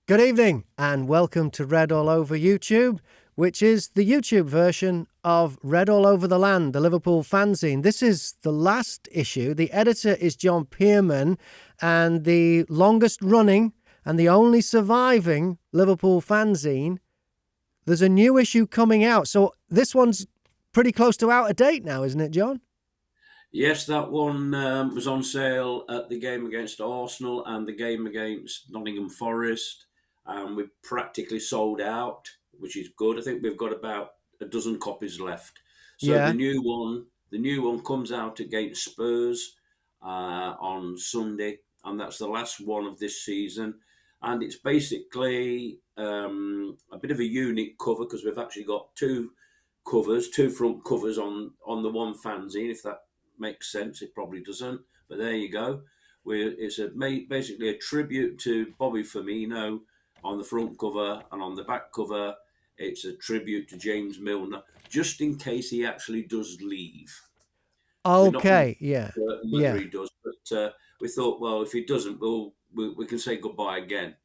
Good evening and welcome to Read All Over YouTube, which is the YouTube version of Read All Over the Land, the Liverpool fanzine. This is the last issue. The editor is John Pearman, and the longest running and the only surviving Liverpool fanzine. There's a new issue coming out. So this one's pretty close to out of date now, isn't it, John? Yes, that one was on sale at the game against Arsenal and the game against Nottingham Forest. We practically sold out, which is good. I think we've got about a dozen copies left. So Yeah. the new one comes out against Spurs on Sunday, and that's the last one of this season. And it's basically a bit of a unique cover because we've actually got two front covers on the one fanzine. If that makes sense, it probably doesn't, but there you go. It's basically a tribute to Bobby Firmino on the front cover, and on the back cover, it's a tribute to James Milner, just in case he actually does leave. We're not Okay. Yeah. certain whether Yeah. he does, but we thought, well, if he doesn't, we can say goodbye again.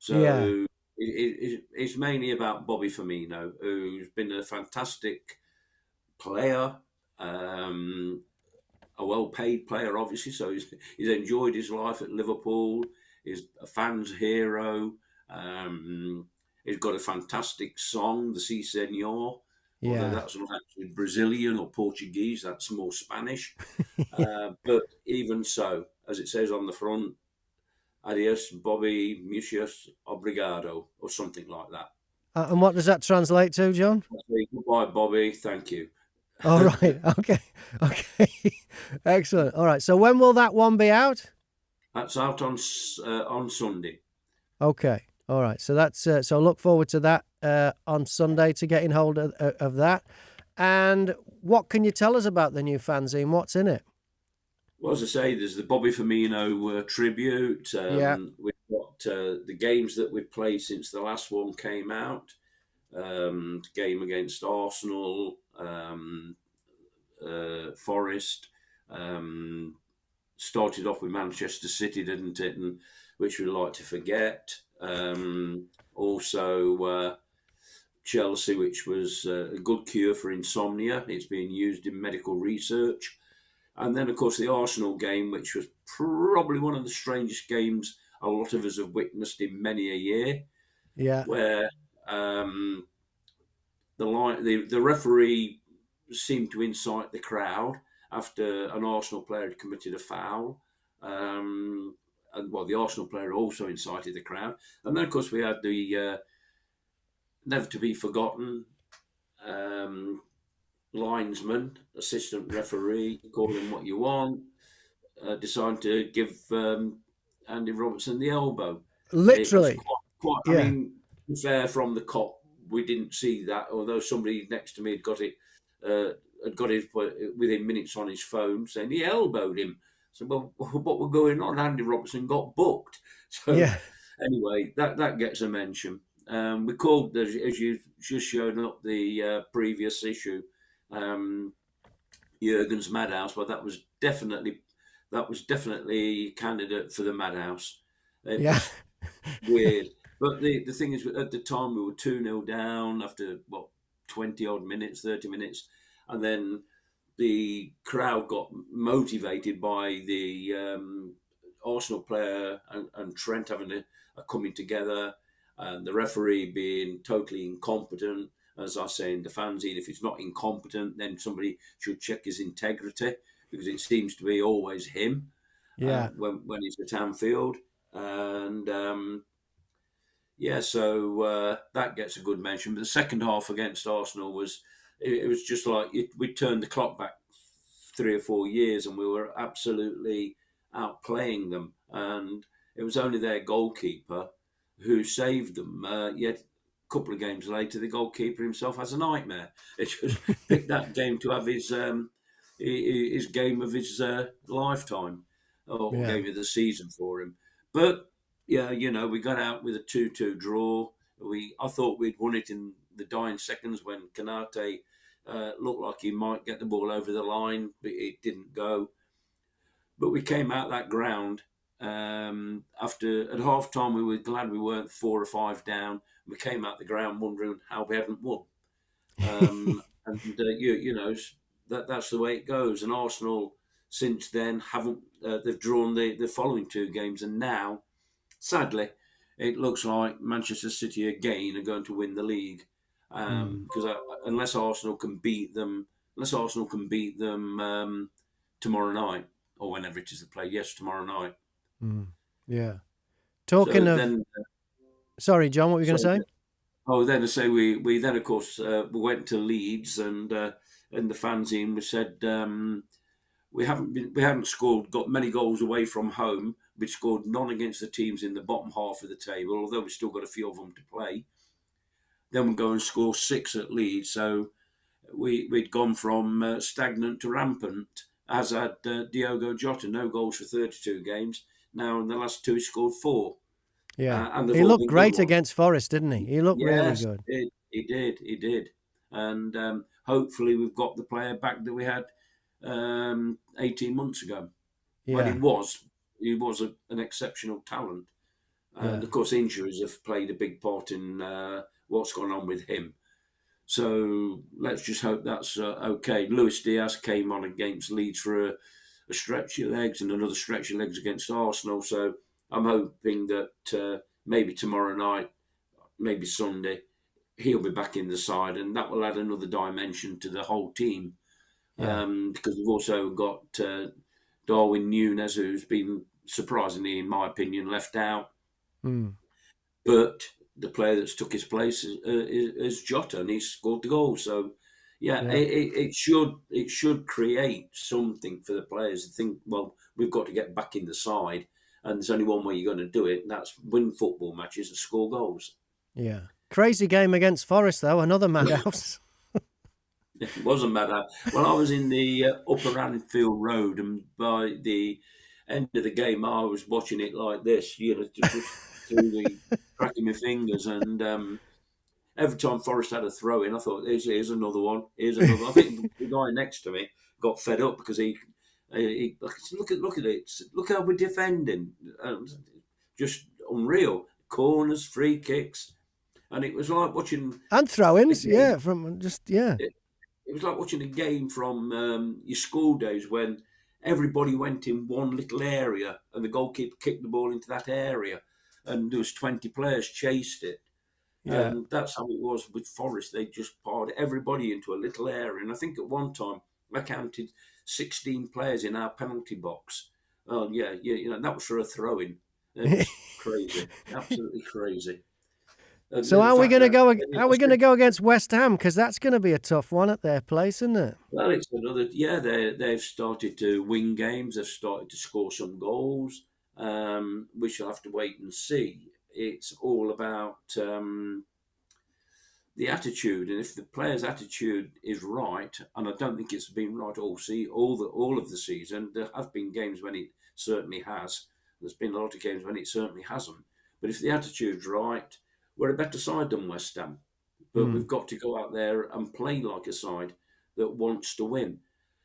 Yeah. So it's mainly about Bobby Firmino, who's been a fantastic player, a well-paid player, obviously. So he's enjoyed his life at Liverpool. He's a fan's hero. He's got a fantastic song, the Si Senor, although Yeah. that's not actually Brazilian or Portuguese. That's more Spanish. But even so, as it says on the front, adios, Bobby, muchos obrigado, or something like that. And what does that translate to, John? I say, goodbye, Bobby. Thank you. All right. Okay. Okay. Excellent. All right. So when will that one be out? That's out on Sunday. Okay. All right. So that's so look forward to that on Sunday to getting hold of that. And what can you tell us about the new fanzine? What's in it? Well, as I say, there's the Bobby Firmino tribute. Yeah. We've got the games that we've played since the last one came out. Game against Arsenal, Forest. Started off with Manchester City, didn't it? And which we like to forget. Also, Chelsea, which was a good cure for insomnia. It's being used in medical research. And then, of course, the Arsenal game, which was probably one of the strangest games a lot of us have witnessed in many a year, Yeah. where the referee seemed to incite the crowd after an Arsenal player had committed a foul. And well, the Arsenal player also incited the crowd. And then, of course, we had the never to be forgotten linesman, assistant referee, call him what you want, decided to give Andy Robertson the elbow. It was Literally. quite I Yeah. mean, fair from the cop, we didn't see that, although somebody next to me had got it within minutes on his phone saying he elbowed him. So, well, what was going on? Andy Robertson got booked. So, Yeah. anyway, that gets a mention. We called, as you just showed up the previous issue, Jurgen's Madhouse, but that was definitely candidate for the Madhouse. It Yeah. was weird. But the thing is, at the time, we were 2-0 down after, 20 odd minutes, 30 minutes. And then the crowd got motivated by the Arsenal player and Trent having a coming together, and the referee being totally incompetent. As I say in the fanzine, if it's not incompetent, then somebody should check his integrity, because it seems to be always him Yeah. when he's at Anfield. And yeah, so that gets a good mention. But the second half against Arsenal it was just like we turned the clock back 3 or 4 years, and we were absolutely outplaying them. And it was only their goalkeeper who saved them. Yet a couple of games later, the goalkeeper himself has a nightmare. It just picked that game to have his game of his lifetime, or Yeah. game of the season for him. But yeah, we got out with a 2-2 draw. I thought we'd won it in the dying seconds when Kanate looked like he might get the ball over the line, but it didn't go. But we came out that ground after at half time, we were glad we weren't 4 or 5 down. We came out the ground wondering how we hadn't won. You know, that's the way it goes. And Arsenal since then haven't they've drawn the following 2 games, and now sadly it looks like Manchester City again are going to win the league because unless Arsenal can beat them tomorrow night or whenever it is they play. Yes, tomorrow night. Yeah. Talking So of, then, sorry, John, what were you going to say? Oh, then to say we then of course we went to Leeds and in the fanzine we said we haven't got many goals away from home. We scored none against the teams in the bottom half of the table, although we've still got a few of them to play. Then we go and score 6 at Leeds, so we'd gone from stagnant to rampant. As had Diogo Jota, no goals for 32 games. Now in the last 2 he scored 4. Yeah, and he looked great against Forest, didn't he? He looked really good. He did. And hopefully we've got the player back that we had 18 months ago. Yeah. Well, he was an exceptional talent. And of course, injuries have played a big part in what's gone on with him. So let's just hope that's okay. Luis Diaz came on against Leeds for a stretch of legs and another stretch of legs against Arsenal. So I'm hoping that maybe tomorrow night, maybe Sunday, he'll be back in the side, and that will add another dimension to the whole team. Because we've also got Darwin Núñez, who's been surprisingly, in my opinion, left out. But the player that's took his place is Jota, and he's scored the goal. So, it should create something for the players to think, well, we've got to get back in the side. And there's only one way you're going to do it, and that's win football matches and score goals. Yeah. Crazy game against Forest, though. Another madhouse. It was a madhouse. Well, I was in the upper Anfield Road, and by the end of the game, I was watching it like this, just through the cracking my fingers. And every time Forest had a throw in, I thought, here's another one. Here's another one. I think the guy next to me got fed up because he look at it. Look how we're defending. Just unreal. Corners, free kicks, and it was like watching and throw-ins. It It was like watching a game from your school days when everybody went in one little area and the goalkeeper kicked the ball into that area, and there was 20 players chased it. Yeah. And that's how it was with Forest. They just poured everybody into a little area, and I think at one time I counted 16 players in our penalty box. Oh yeah, that was for a throw-in. It was crazy, absolutely crazy. And So how are we going to go? How are we going to go against West Ham? Because that's going to be a tough one at their place, isn't it? Well, it's another. Yeah, they've started to win games. They've started to score some goals. We shall have to wait and see. It's all about the attitude, and if the players' attitude is right, and I don't think it's been right all of the season. There have been games when it certainly has. There's been a lot of games when it certainly hasn't. But if the attitude's right, we're a better side than West Ham. But we've got to go out there and play like a side that wants to win.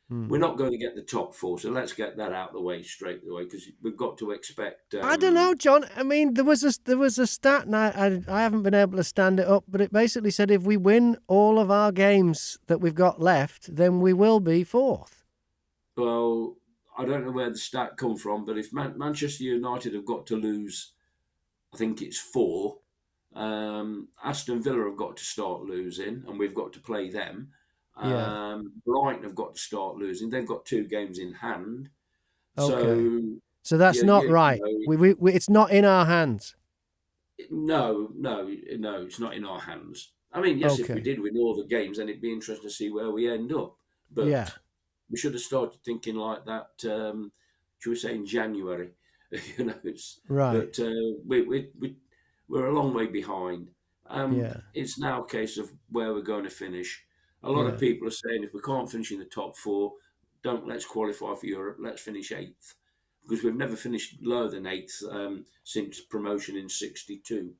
We're not going to get the top 4, so let's get that out of the way straight away, because we've got to expect. I don't know, John. I mean, there was a stat, and I haven't been able to stand it up, but it basically said if we win all of our games that we've got left, then we will be 4th. Well, I don't know where the stat come from, but if Manchester United have got to lose, I think it's 4. Aston Villa have got to start losing, and we've got to play them. Brighton have got to start losing. They've got 2 games in hand. Okay. So that's not right. We it's not in our hands. No, it's not in our hands. I mean, yes, if we did win all the games, then it'd be interesting to see where we end up. But we should have started thinking like that, should we say, in January. It's right. But we're a long way behind. It's now a case of where we're going to finish. A lot of people are saying if we can't finish in the top 4, let's qualify for Europe. Let's finish 8th, because we've never finished lower than 8th since promotion in '62.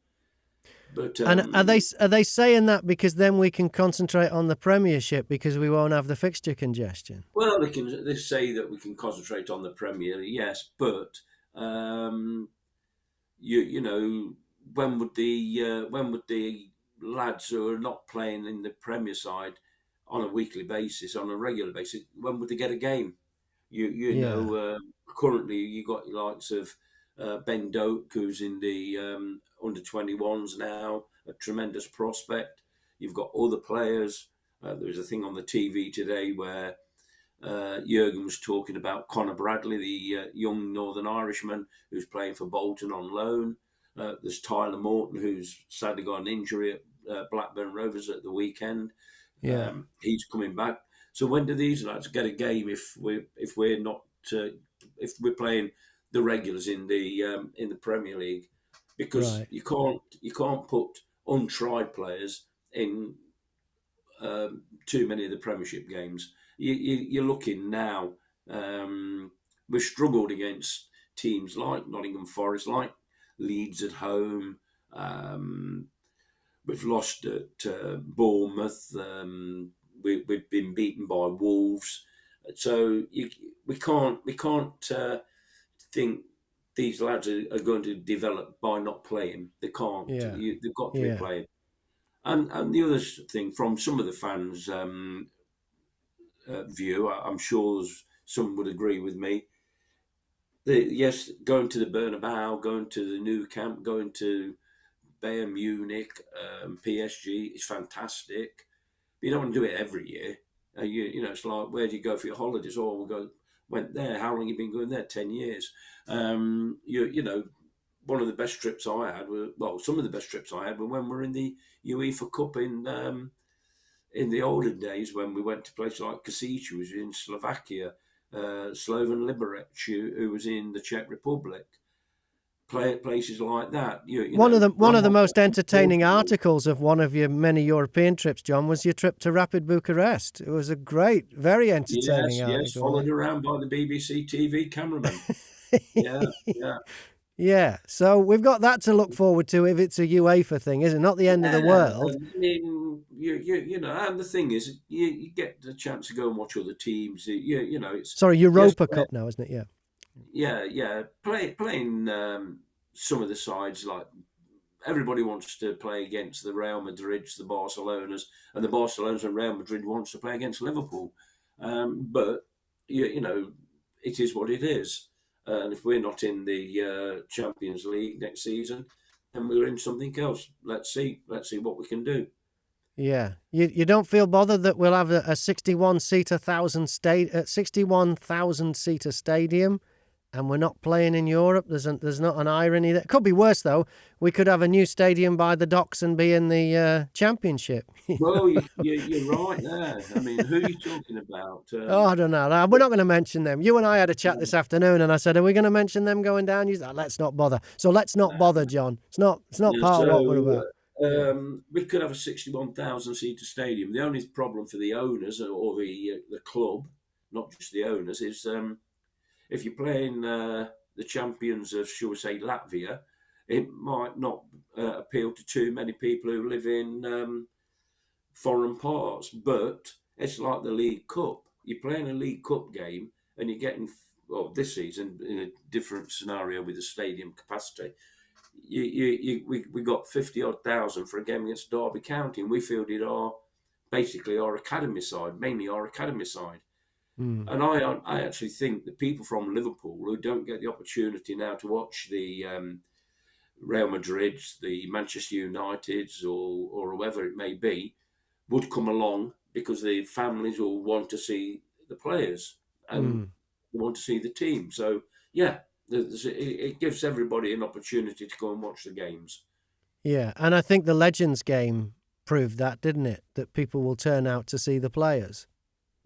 But and are they saying that because then we can concentrate on the Premiership because we won't have the fixture congestion? Well, they say that we can concentrate on the Premier, yes, but Um, you know, when would the lads who are not playing in the Premier side on a weekly basis, on a regular basis, when would they get a game? You know, Yeah. currently you got the likes of Ben Doak, who's in the under 21s now, a tremendous prospect. You've got other players. There was a thing on the TV today where Jurgen was talking about Conor Bradley, the young Northern Irishman who's playing for Bolton on loan. There's Tyler Morton, who's sadly got an injury at Blackburn Rovers at the weekend. Yeah. He's coming back. So when do these lads get a game if we're not if we're playing the regulars in the Premier League? Because Right. you can't put untried players in too many of the Premiership games. You're looking now. We've struggled against teams like Nottingham Forest, like Leeds at home. Um, we've lost at Bournemouth. We've been beaten by Wolves. So we can't think these lads are going to develop by not playing. They can't. Yeah. They've got to be Yeah. playing. And the other thing from some of the fans' view, I'm sure some would agree with me. Yes, going to the Bernabeu, going to the new camp, going to Bayern Munich, PSG is fantastic. But you don't want to do it every year. You know, it's like, where do you go for your holidays? Oh, went there. How long have you been going there? 10 years. You know, one of the best trips I had were, well, some of the best trips I had were when we were in the UEFA Cup in the olden days, when we went to places like Kosice, who was in Slovakia, Slovan Liberec, who was in the Czech Republic, places like that. You know, One of the most entertaining articles of one of your many European trips, John, was your trip to Rapid Bucharest. It was a great, very entertaining Yes, article. followed around by the BBC TV cameraman. Yeah, yeah. Yeah, so we've got that to look forward to if it's a UEFA thing, isn't it? Not the end of the Yeah, world. I mean, you know, and the thing is, you get the chance to go and watch other teams. You know, it's Sorry, yes, Europa Cup now, isn't it? Yeah. yeah. Playing some of the sides, like everybody wants to play against the Real Madrids, the Barcelonas, and the Barcelonas and Real Madrid wants to play against Liverpool. But you know, it is what it is. And if we're not in the Champions League next season, then we're in something else. Let's see. Let's see what we can do. Yeah. You don't feel bothered that we'll have a 61,000 seater stadium and we're not playing in Europe? There's not an irony there. It could be worse though. We could have a new stadium by the docks and be in the championship. Well, you're right there. I mean, who are you talking about? Oh, I don't know. We're not going to mention them. You and I had a chat this afternoon, and I said, "Are we going to mention them going down?" You said, "Let's not bother." So let's not bother, John. It's not yeah, part of what we're so about. Yeah. we could have a 61,000 seater stadium. The only problem for the owners or the club, not just the owners, is if you're playing the champions of, shall we say, Latvia, it might not appeal to too many people who live in foreign parts. But it's like the League Cup. You're playing a League Cup game and you're getting, well, this season in a different scenario with the stadium capacity. We got 50 odd thousand for a game against Derby County, and we fielded basically our academy side, mainly our academy side. Mm. And I actually think the people from Liverpool who don't get the opportunity now to watch the Real Madrids, the Manchester Uniteds, or whoever it may be, would come along because the families will want to see the players and Mm. want to see the team. So yeah, it gives everybody an opportunity to go and watch the games. Yeah, and I think the Legends game proved that, didn't it? That people will turn out to see the players.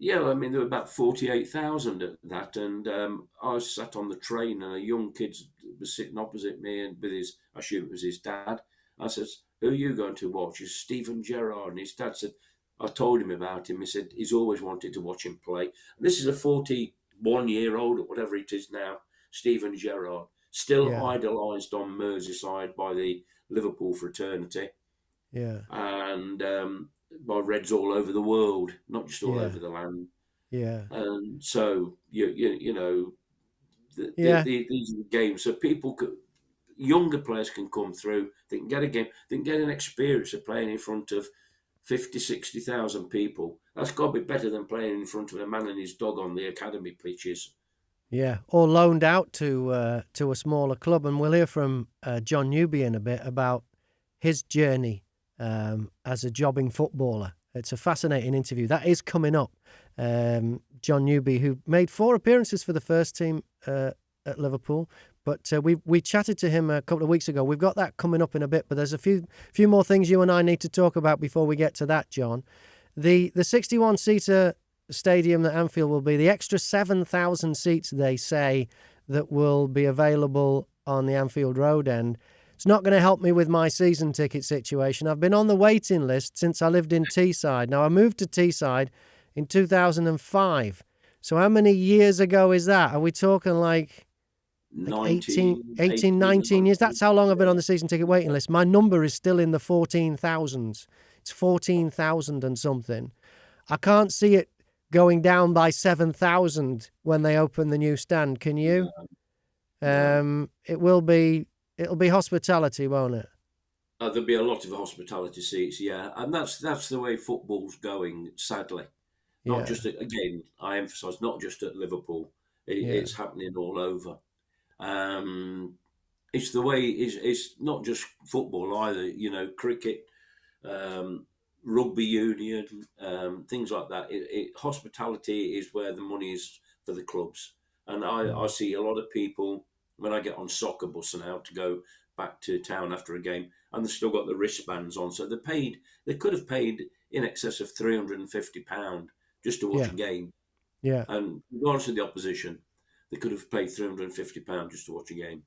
Yeah, I mean there were about 48,000 at that, and I was sat on the train, and a young kid was sitting opposite me, and with his, I assume it was his dad. I says, "Who are you going to watch?" He's Stephen Gerrard, and his dad said, I told him about him. He said he's always wanted to watch him play. And this is a 41-year-old or whatever it is now, Stephen Gerrard, still Yeah, idolised on Merseyside by the Liverpool fraternity yeah, and by Reds all over the world, not just all yeah, over the land. yeah, And so you know Yeah. These are the games, so younger players can come through. They can get a game. They can get an experience of playing in front of 50, 60,000 people. That's got to be better than playing in front of a man and his dog on the academy pitches. Yeah, or loaned out to a smaller club, and we'll hear from Jon Newby in a bit about his journey as a jobbing footballer. It's a fascinating interview. That is coming up. Jon Newby, who made 4 appearances for the first team at Liverpool, but we chatted to him a couple of weeks ago. We've got that coming up in a bit, but there's a few more things you and I need to talk about before we get to that, John. The 61-seater stadium that Anfield will be, the extra 7,000 seats, they say, that will be available on the Anfield Road end. It's not going to help me with my season ticket situation. I've been on the waiting list since I lived in Teesside. Now, I moved to Teesside in 2005. So how many years ago is that? Are we talking like 18, 19 years? That's how long I've been on the season ticket waiting list. My number is still in the 14,000s. It's 14,000 and something. I can't see it going down by 7,000 when they open the new stand. Can you? No. It'll be hospitality, won't it? There'll be a lot of hospitality seats, yeah, and that's the way football's going. Sadly, not Yeah, just again, I emphasise, not just at Liverpool. yeah, It's happening all over. It's the way. It's not just football either. Cricket, rugby union, things like that. Hospitality is where the money is for the clubs, and I see a lot of people when I get on soccer bus now to go back to town after a game, and they've still got the wristbands on. So they could have paid in excess of £350 just to watch yeah, a game, yeah, and regardless of the opposition, they could have paid £350 just to watch a game,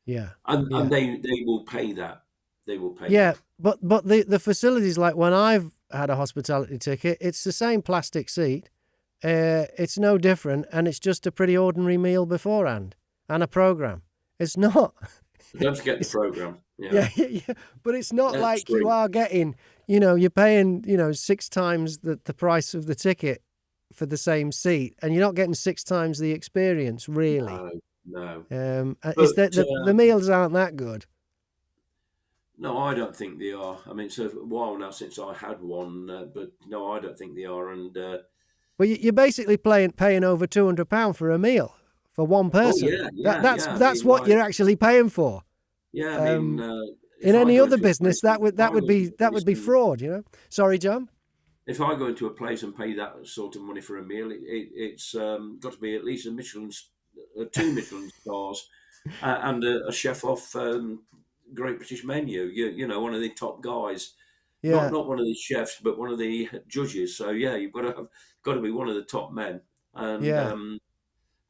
yeah, and yeah. they will pay that. They will pay Yeah, that. but the facilities, like when I've had a hospitality ticket, it's the same plastic seat. It's no different, and it's just a pretty ordinary meal beforehand and a program. It's not. Don't forget the It's, program. Yeah, yeah, yeah, but it's not that's like you three. are getting. You're paying 6 times the price of the ticket for the same seat, and you're not getting 6 times the experience, really. No, no. Is But that the meals aren't that good? no, I don't think they are. I mean, it's a while now since I had one, but no, I don't think they are. And Well, you're basically paying over £200 for a meal for one oh person. yeah, That yeah, that's yeah. I that's mean, what like, you're actually paying for. yeah. I mean, Um, in if I any go other into a business, place, that would if I that would go into be a that place would be and fraud. Sorry, John. if I go into a place and pay that sort of money for a meal, it's got to be at least two Michelin stars, and a chef off Great British Menu. One of the top guys. Not Yeah, not one of the chefs, but one of the judges. So yeah, you've got to be one of the top men. And yeah,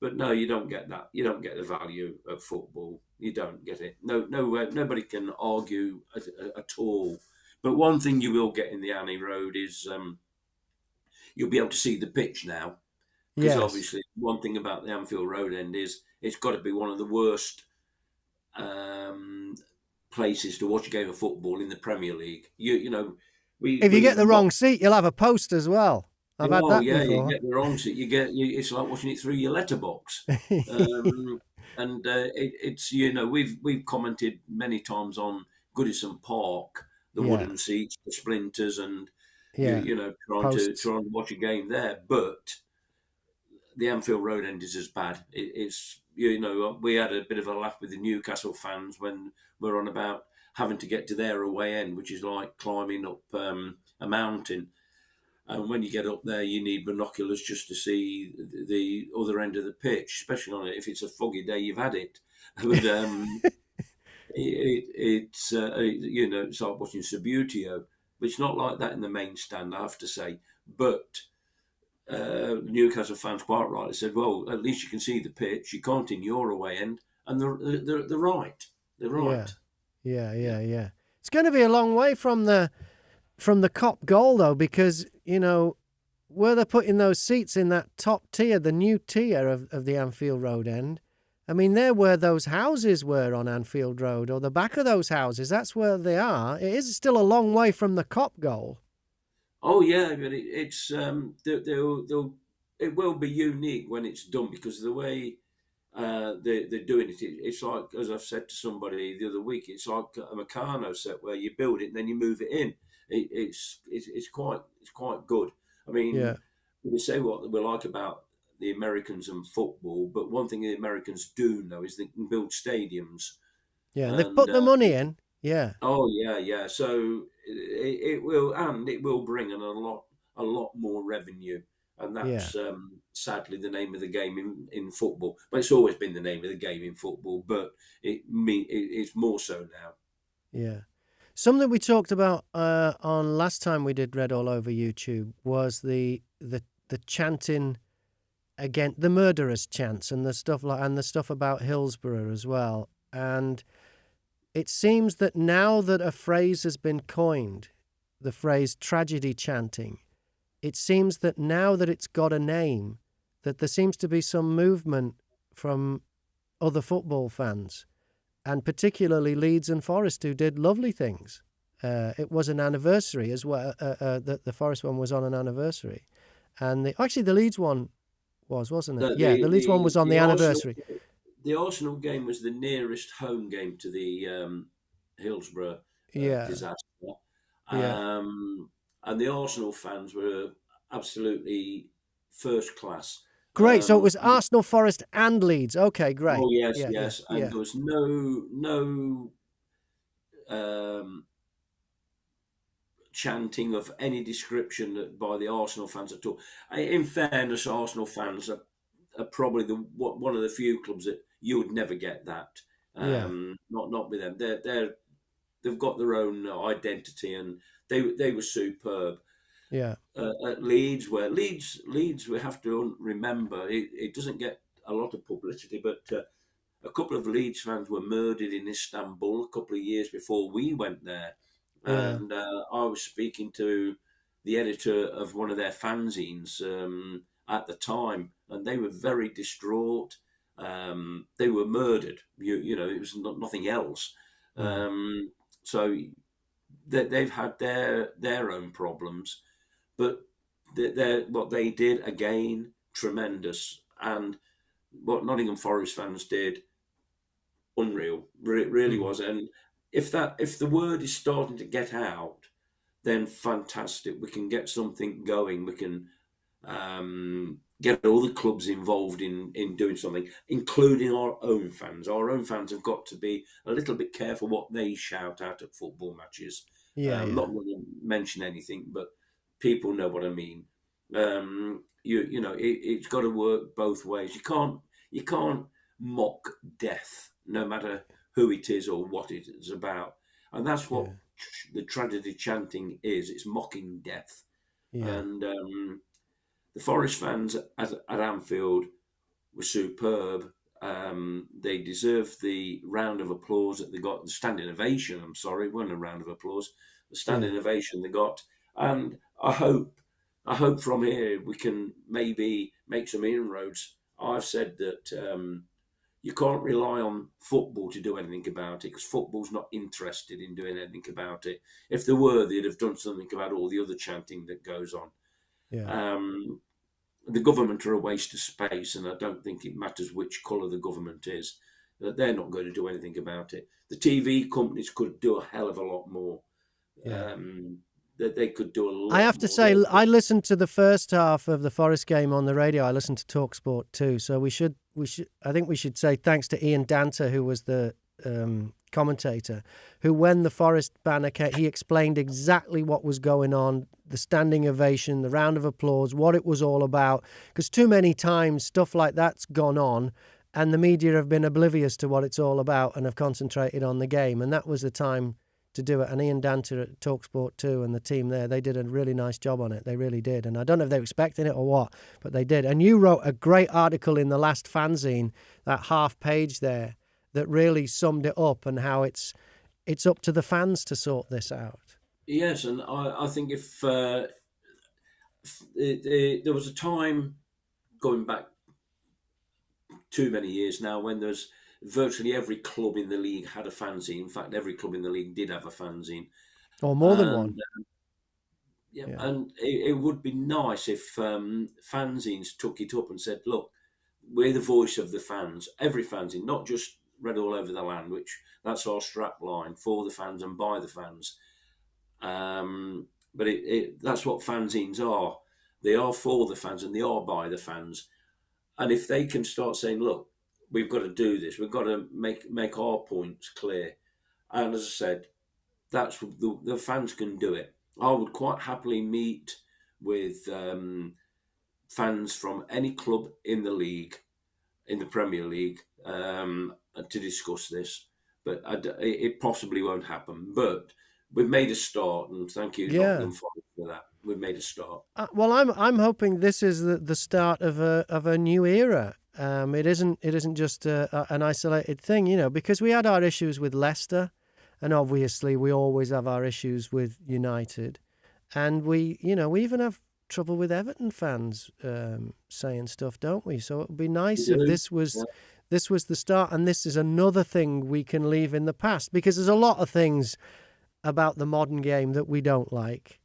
but no, you don't get that. You don't get the value of football. You don't get it. No, no, nobody can argue at all. But one thing you will get in the Annie Road is you'll be able to see the pitch now, because yes. obviously one thing about the Anfield Road end is it's got to be one of the worst um, places to watch a game of football in the Premier League. We If you get we the wrong seat, you'll have a post as well. I've had oh that yeah, you before. get the wrong seat. It's like watching it through your letterbox. And it's we've commented many times on Goodison Park, the Yeah, wooden seats, the splinters, and yeah, posts. trying to watch a game there. But the Anfield Road end is as bad. It's we had a bit of a laugh with the Newcastle fans when we're on about having to get to their away end, which is like climbing up a mountain. And when you get up there, you need binoculars just to see the other end of the pitch, especially on it if it's a foggy day. You've had it, but it's like watching Subbuteo. But it's not like that in the main stand, I have to say. But Newcastle fans quite rightly said, "Well, at least you can see the pitch. You can't in your away end," and they're right. They're Yeah, right. yeah, Yeah. yeah, yeah. It's going to be a long way from the Cop goal, though, because where they're putting those seats in that top tier, the new tier of the Anfield Road end. I mean, they're where those houses were on Anfield Road, or the back of those houses. That's where they are. It is still a long way from the Cop goal. Oh yeah, but it will be unique when it's done because of the way. they're doing it. It's like, as I've said to somebody the other week, it's like a Meccano set where you build it and then you move it in. It's quite good. I Yeah. mean, we say what we like about the Americans and football, but one thing the Americans do know is they can build stadiums, Yeah. And they've and put the money in. Yeah. oh yeah, yeah. So it will bring in a lot more revenue, and Yeah. that's sadly the name of the game in football. But it's always been the name of the game in football, but it's more so now. Yeah. Something we talked about on last time we did Read All Over YouTube was the chanting again, the murderous chants and the stuff about Hillsborough as well. And it seems that now that a phrase has been coined, the phrase tragedy chanting, it seems that now that it's got a name, that there seems to be some movement from other football fans, and particularly Leeds and Forest, who did lovely things. It was an anniversary as well. The Forest one was on an anniversary, and actually the Leeds one wasn't it? The Yeah, the the Leeds one the, was on the the Arsenal anniversary. the Arsenal game was the nearest home game to the Hillsborough Yeah, disaster, yeah. um, and the Arsenal fans were absolutely first class. Great. So it Um, was Arsenal, Forest, and Leeds. Okay, great. oh yes, Yeah, yeah, yes, and yeah, there was no um, chanting of any description by the Arsenal fans at all. In fairness, Arsenal fans are probably one of the few clubs that you would never get that. yeah, Not with them. They've got their own identity, and they were superb. yeah, At Leeds, where Leeds, we have to remember it doesn't get a lot of publicity, but a couple of Leeds fans were murdered in Istanbul a couple of years before we went there, yeah, and I was speaking to the editor of one of their fanzines at the time, and they were very distraught. They were murdered. It was nothing else. mm, Um, so they've had their own problems, but what they did again tremendous, and what Nottingham Forest fans did unreal. It really mm, was. And if the word is starting to get out, then fantastic. We can get something going. We can get all the clubs involved in doing something, including our own fans. Our own fans have got to be a little bit careful what they shout out at football matches. yeah, yeah, Not going to mention anything, but people know what I mean. It's got to work both ways. You can't mock death, no matter who it is or what it is about, and that's what yeah, the tragedy chanting is. It's mocking death, yeah, and the Forest fans at Anfield were superb. They deserve the round of applause that they got, the standing ovation. I'm sorry, it wasn't a round of applause. The yeah, standing ovation they got, and I hope from here we can maybe make some inroads. I've said that you can't rely on football to do anything about it, because football's not interested in doing anything about it. If they were, they'd have done something about all the other chanting that goes on. yeah. Um, the government are a waste of space, and I don't think it matters which colour the government is. They're not going to do anything about it. The TV companies could do a hell of a lot more. Yeah. That they could do a I lot have to more. say, I listened to the first half of the Forest game on the radio. I listened to TalkSport too. So I think we should say thanks to Ian Danter, who was the commentator, who, when the Forest banner came, he explained exactly what was going on, the standing ovation, the round of applause, what it was all about. Because too many times stuff like that's gone on, and the media have been oblivious to what it's all about and have concentrated on the game. And that was the time to do it. And Ian Danter at TalkSport 2 and the team there, they did a really nice job on it. They really did. And I don't know if they were expecting it or what, but they did. And you wrote a great article in the last fanzine, that half page there, that really summed it up, and how it's up to the fans to sort this out. Yes, and I think if there was a time going back too many years now when there's virtually every club in the league had a fanzine. In fact, every club in the league did have a fanzine, Or more than one. and yeah, Yeah. and it would be nice if fanzines took it up and said, "Look, we're the voice of the fans. Every fanzine, not just Red All Over the Land, which that's our strap line, for the fans and by the fans. But that's what fanzines are. They are for the fans and they are by the fans. And if they can start saying, "Look, we've got to do this. We've got to make our points clear," and as I said, that's the fans can do it. I would quite happily meet with fans from any club in the league, in the Premier League, to discuss this. But it possibly won't happen. But we've made a start, and thank you, Yeah. Nottingham Forest, for that. We've made a start. Well, I'm hoping this is the start of a new era. It isn't just an isolated thing, because we had our issues with Leicester, and obviously we always have our issues with United, and we even have trouble with Everton fans saying stuff, don't we? So it would be We nice if do. this was the start, and this is another thing we can leave in the past, because there's a lot of things about the modern game that we don't like.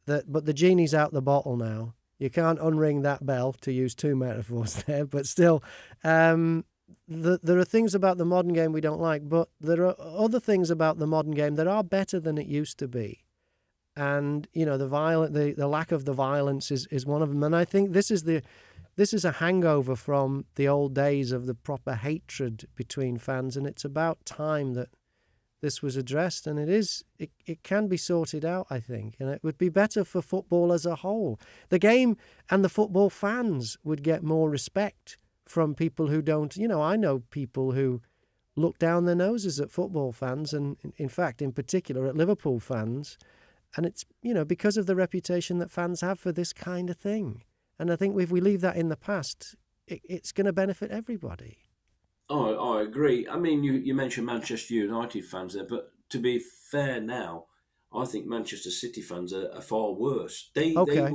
But the genie's out the bottle now. You can't unring that bell, to use two metaphors there. But still, there are things about the modern game we don't like. But there are other things about the modern game that are better than it used to be. And the lack of the violence is one of them. And I think this is a hangover from the old days of the proper hatred between fans. And it's about time that this was addressed, and it can be sorted out, I think, and it would be better for football as a whole. The game and the football fans would get more respect from people who don't. I know people who look down their noses at football fans, and in fact, in particular, at Liverpool fans, and it's because of the reputation that fans have for this kind of thing. And I think if we leave that in the past, it's going to benefit everybody. Oh, I agree. I mean, you mentioned Manchester United fans there, but to be fair now, I think Manchester City fans are far worse. Okay,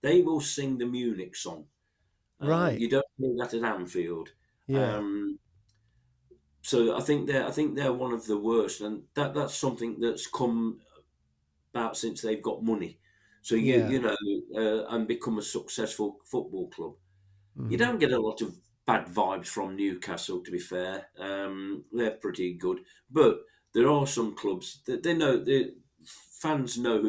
They will sing the Munich song. right, You don't hear that at Anfield. yeah, Um, so I think they're one of the worst, and that's something that's come about since they've got money. So yeah. and become a successful football club. You Hmm. don't get a lot of bad vibes from Newcastle, to be fair. They're pretty good, but there are some clubs that they know the fans know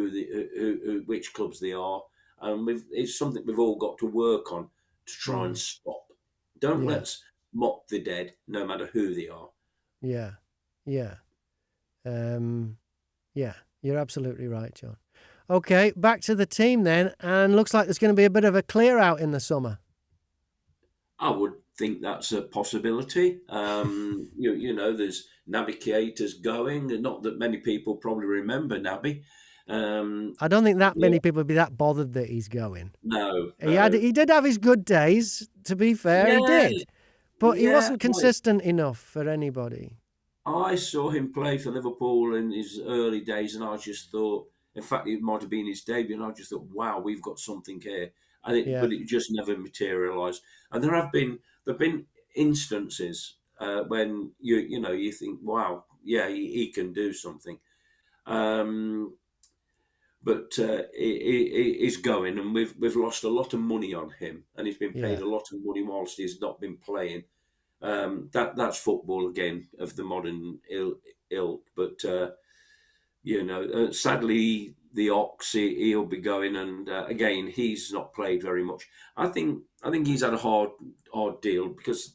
which clubs they are, and it's something we've all got to work on to try and Mm. stop. Don't Yeah, let's mock the dead, no matter who they are. yeah, yeah, um, yeah. You're absolutely right, John. Okay, back to the team then, and looks like there's going to be a bit of a clear out in the summer. I would think that's a possibility. There's navigators going, and not that many people probably remember Naby. Um, I don't think that yeah, many people would be that bothered that he's going. no, He had, no. he did have his good days. To be fair, he Yeah, did, but he yeah. wasn't consistent enough for anybody. I saw him play for Liverpool in his early days, and I just thought, in fact, it might have been his debut, and I just thought, wow, we've got something here. Yeah, But it just never materialised. And there've been instances when you think, wow, yeah, he can do something. Um, but he's going, and we've lost a lot of money on him, and he's been paid yeah, a lot of money whilst he's not been playing. That's football again of the modern ilk. But sadly, the Ox he'll be going, and again he's not played very much. I think he's had a hard deal because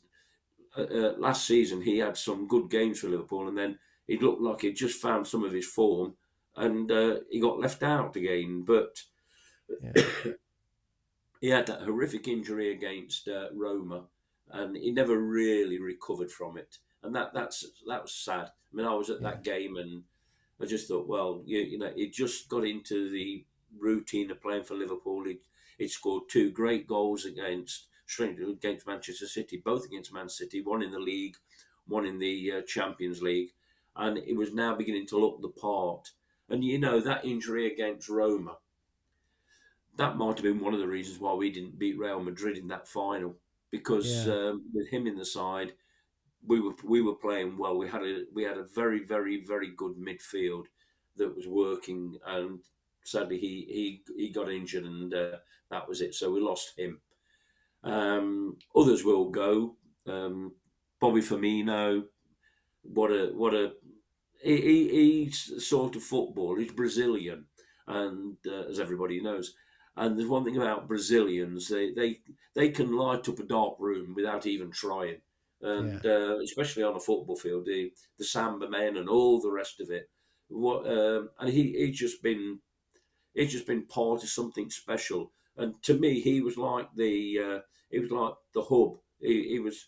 last season he had some good games for Liverpool, and then he looked like he'd just found some of his form, and he got left out again. But yeah, he had that horrific injury against Roma, and he never really recovered from it, and that was sad. I mean, I was at yeah, that game, and I just thought, well, he just got into the routine of playing for Liverpool. He scored two great goals strangely against Manchester City, both against Man City, one in the league, one in the Champions League, and it was now beginning to look the part. And that injury against Roma, that might have been one of the reasons why we didn't beat Real Madrid in that final, because yeah, with him in the side, we were playing well. We had a very very very good midfield that was working, and sadly he got injured, and that was it. So we lost him. Others will go. Bobby Firmino, what a he's sort of football. He's Brazilian, and as everybody knows, and there's one thing about Brazilians: they can light up a dark room without even trying, Yeah. and especially on a football field, the samba men and all the rest of it. And he's just been part of something special. And to me, he was like the hub. He was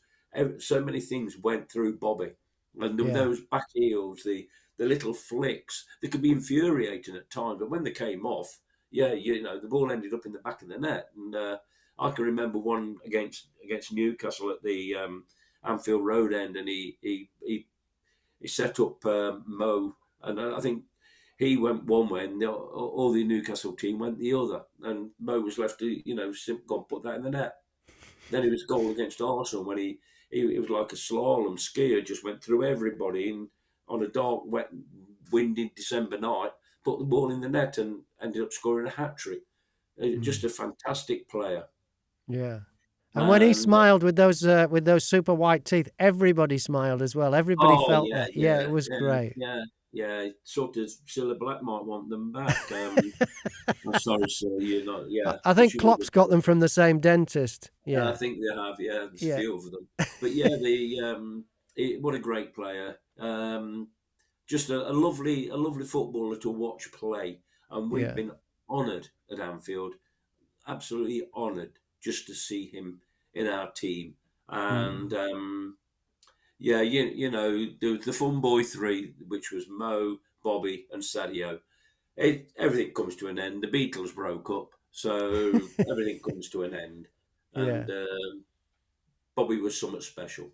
so many things went through Bobby, and Yeah. those back heels, the little flicks, they could be infuriating at times. But when they came off, yeah, the ball ended up in the back of the net. And I can remember one against Newcastle at the Anfield Road end, and he set up Mo, and I think he went one way, and all the Newcastle team went the other, and Mo was left to go and put that in the net. Then it was goal against Arsenal when he it was like a slalom skier, just went through everybody in on a dark, wet, windy December night, put the ball in the net, and ended up scoring a hat trick. Mm. Just a fantastic player, Yeah. And when he and smiled with those super white teeth, everybody smiled as well. Everybody oh felt yeah, that. Yeah, it yeah, was yeah, great. yeah, yeah. Sort of Cilla Black might want them back. I'm sorry, sir. You're not. I Yeah, I but think she would Klopp's got them from the same dentist. have. I Yeah. think they have. Yeah, there's a Yeah. few of them. But yeah, what a great player. Just a lovely footballer to watch play, and we've Yeah. been honoured at Anfield, absolutely honoured just to see him in our team. And Mm. yeah, the Fun Boy Three, which was Mo, Bobby, and Sadio. Everything comes to an end. The Beatles broke up, so everything comes to an end. Yeah. And Bobby was somewhat special.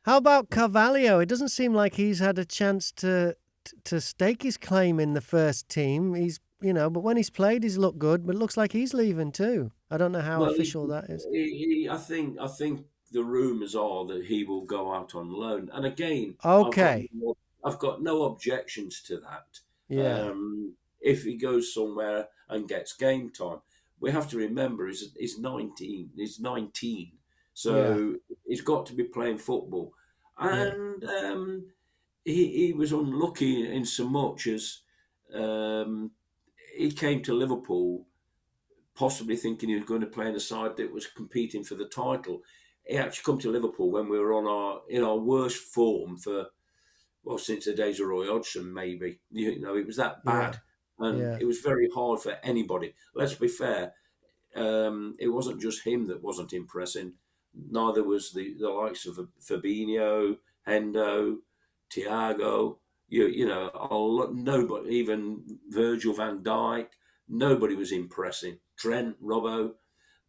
How about Carvalho? It doesn't seem like he's had a chance to stake his claim in the first team. But when he's played, he's looked good. But it looks like he's leaving too. I don't know how Well, official that is. I think the rumours are that he will go out on loan. And again, Okay. I've got no objections to that. Yeah. If he goes somewhere and gets game time, we have to remember he's 19. He's 19, Yeah. so he's got to be playing football. Yeah. And he was unlucky in so much as um, he came to Liverpool possibly thinking he was going to play in a side that was competing for the title. He actually come to Liverpool when we were in our worst form for since the days of Roy Hodgson, maybe. It was that Yeah. bad, and Yeah. it was very hard for anybody. Let's be fair. It wasn't just him that wasn't impressing. Neither was the likes of Fabinho, Hendo, Thiago. Nobody, even Virgil van Dijk, nobody was impressing. Trent, Robbo.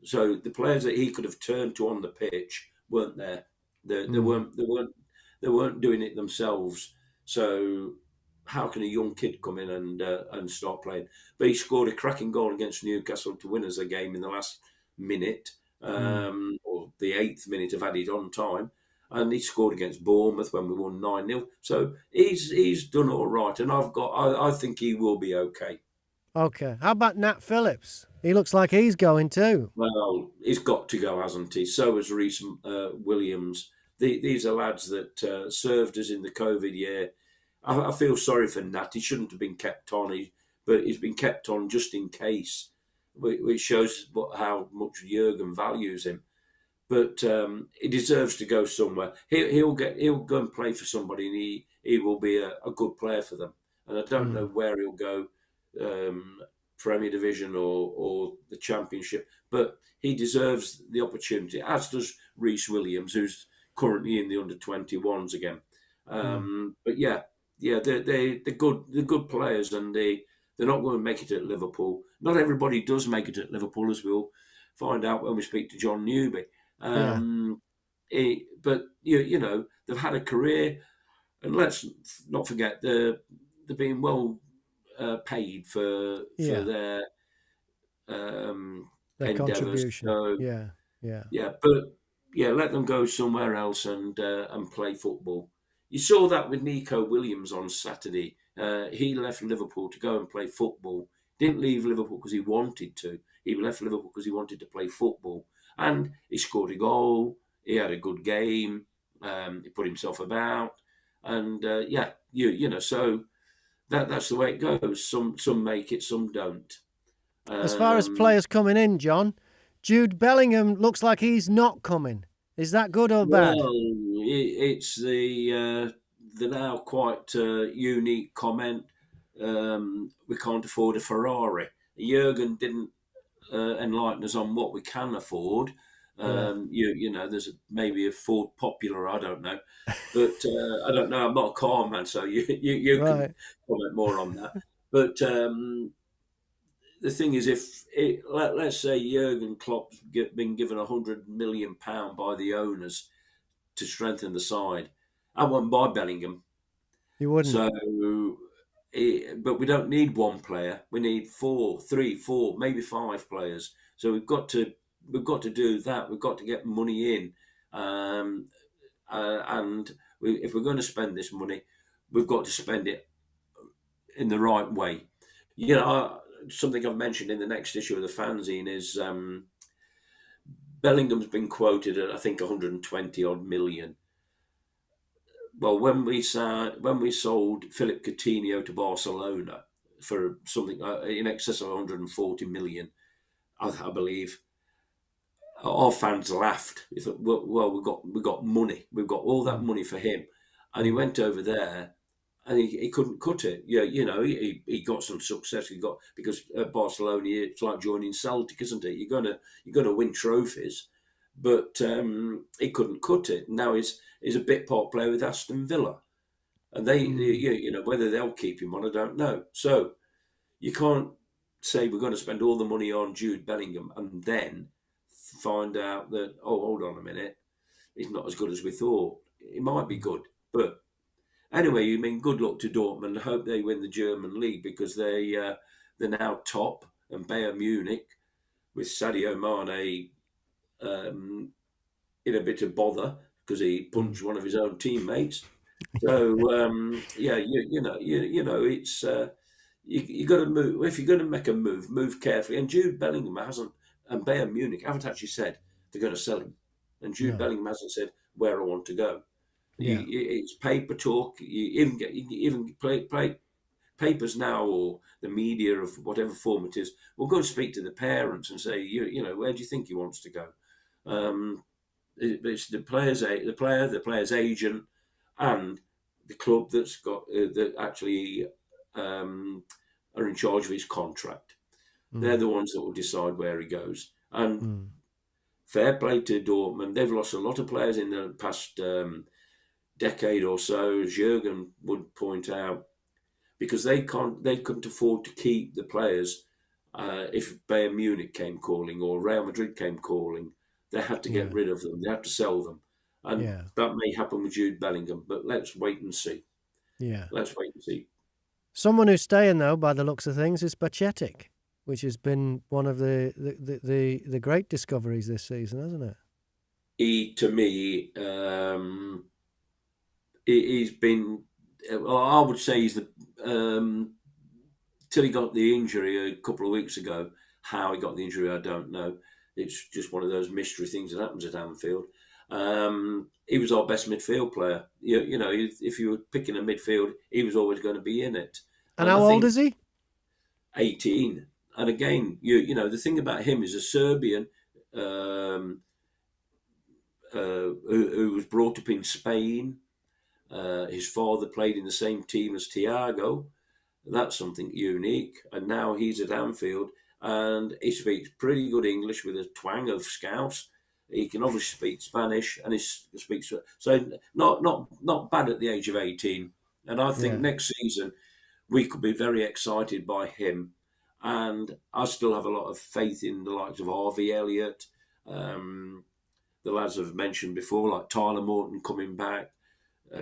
So the players that he could have turned to on the pitch weren't there. They Mm. weren't. They weren't. They weren't doing it themselves. So how can a young kid come in and start playing? But he scored a cracking goal against Newcastle to win us a game in the last minute, Mm. or the 8th minute of added on time. And he scored against Bournemouth when we won 9-0. So he's done all right, and I think he will be okay. Okay. How about Nat Phillips? He looks like he's going too. Well, he's got to go, hasn't he? So has Reece Williams. These are lads that served us in the COVID year. I feel sorry for Nat. He shouldn't have been kept on, but he's been kept on just in case, which shows how much Jurgen values him. But he deserves to go somewhere. He'll go and play for somebody, and he will be a good player for them. And I don't know Mm. where he'll go, um, Premier Division or the Championship, but he deserves the opportunity, as does Reece Williams, who's currently in the under 21s again. Mm. But yeah, they're good. They're good players, and they're not going to make it at Liverpool. Not everybody does make it at Liverpool, as we'll find out when we speak to Jon Newby. Yeah. Um, but they've had a career, and let's not forget they're being well paid for Yeah. their um, Their endeavours. contribution. So Yeah. Yeah. yeah, but yeah, let them go somewhere else and play football. You saw that with Nico Williams on Saturday. He left Liverpool to go and play football. Didn't leave Liverpool because he wanted to. He left Liverpool because he wanted to play football. and he scored a goal. He had a good game. He put himself about, and so that's the way it goes. Some make it, some don't. As far as Um, players coming in, John, Jude Bellingham looks like he's not coming. Is that good or bad? well, it's the now quite unique comment. We can't afford a Ferrari. Jurgen didn't enlighten us on what we can afford. Yeah. There's maybe a Ford Popular, I don't know, but I don't know. I'm not a car man, so you can Right. comment more on that. But the thing is, let's say Jurgen Klopp's been given £100 million by the owners to strengthen the side, I won't buy Bellingham. You wouldn't. So, but we don't need one player. We need four, three, four, maybe five players. So we've got to do that. We've got to get money in, and if we're going to spend this money, we've got to spend it in the right way. Something I've mentioned in the next issue of the fanzine is Bellingham's been quoted at I think 120 odd million. Well, when we sold Philip Coutinho to Barcelona for something in excess of 140 million, I believe, our fans laughed. They thought, well, we got money, we've got all that Mm. money for him, and he Mm. went over there. And he couldn't cut it. Yeah, he got some success. He got because at Barcelona, it's like joining Celtic, isn't it? You're gonna win trophies, but he couldn't cut it. Now he's a bit part player with Aston Villa, and Mm. whether they'll keep him on, I don't know. So you can't say we're going to spend all the money on Jude Bellingham and then find out that, oh, hold on a minute, he's not as good as we thought. He might be Mm. good, but anyway, you mean good luck to Dortmund. I hope they win the German league because they're now top, and Bayern Munich with Sadio Mane in a bit of bother because he Mm. punched one of his own teammates. So yeah, it's you got to move if you're going to make a move carefully. And Jude Bellingham hasn't, and Bayern Munich haven't actually said they're going to sell him, and Jude No. Bellingham hasn't said where I want to go. Yeah. It's paper talk. You even play papers now or the media of whatever form it is. We'll go and speak to the parents and say, where do you think he wants to go? Um, it's the player's agent, and the club that actually um, are in charge of his contract. They're Mm. the ones that will decide where he goes. And Mm. fair play to Dortmund. They've lost a lot of players in the past decade or so, as Jurgen would point out, because they couldn't afford to keep the players. If Bayern Munich came calling or Real Madrid came calling, they had to get Yeah. rid of them. They had to sell them, and Yeah. that may happen with Jude Bellingham. But let's wait and see. Yeah. Let's wait and see. Someone who's staying though, by the looks of things, is Bacetic, which has been one of the great discoveries this season, hasn't it? To me, he's been. Well, I would say he's the till he got the injury a couple of weeks ago. How he got the injury, I don't know. It's just one of those mystery things that happens at Anfield. He was our best midfield player. If you were picking a midfield, he was always going to be in it. And And how I old think is he? 18. And again, the thing about him is a Serbian um, who was brought up in Spain. His father played in the same team as Thiago. That's something unique. And now he's at Anfield, and he speaks pretty good English with a twang of Scouse. He can obviously speak Spanish, and he speaks so not bad at the age of 18. And I think Yeah. next season we could be very excited by him. And I still have a lot of faith in the likes of Harvey Elliott, um, the lads I've mentioned before, like Tyler Morton coming back,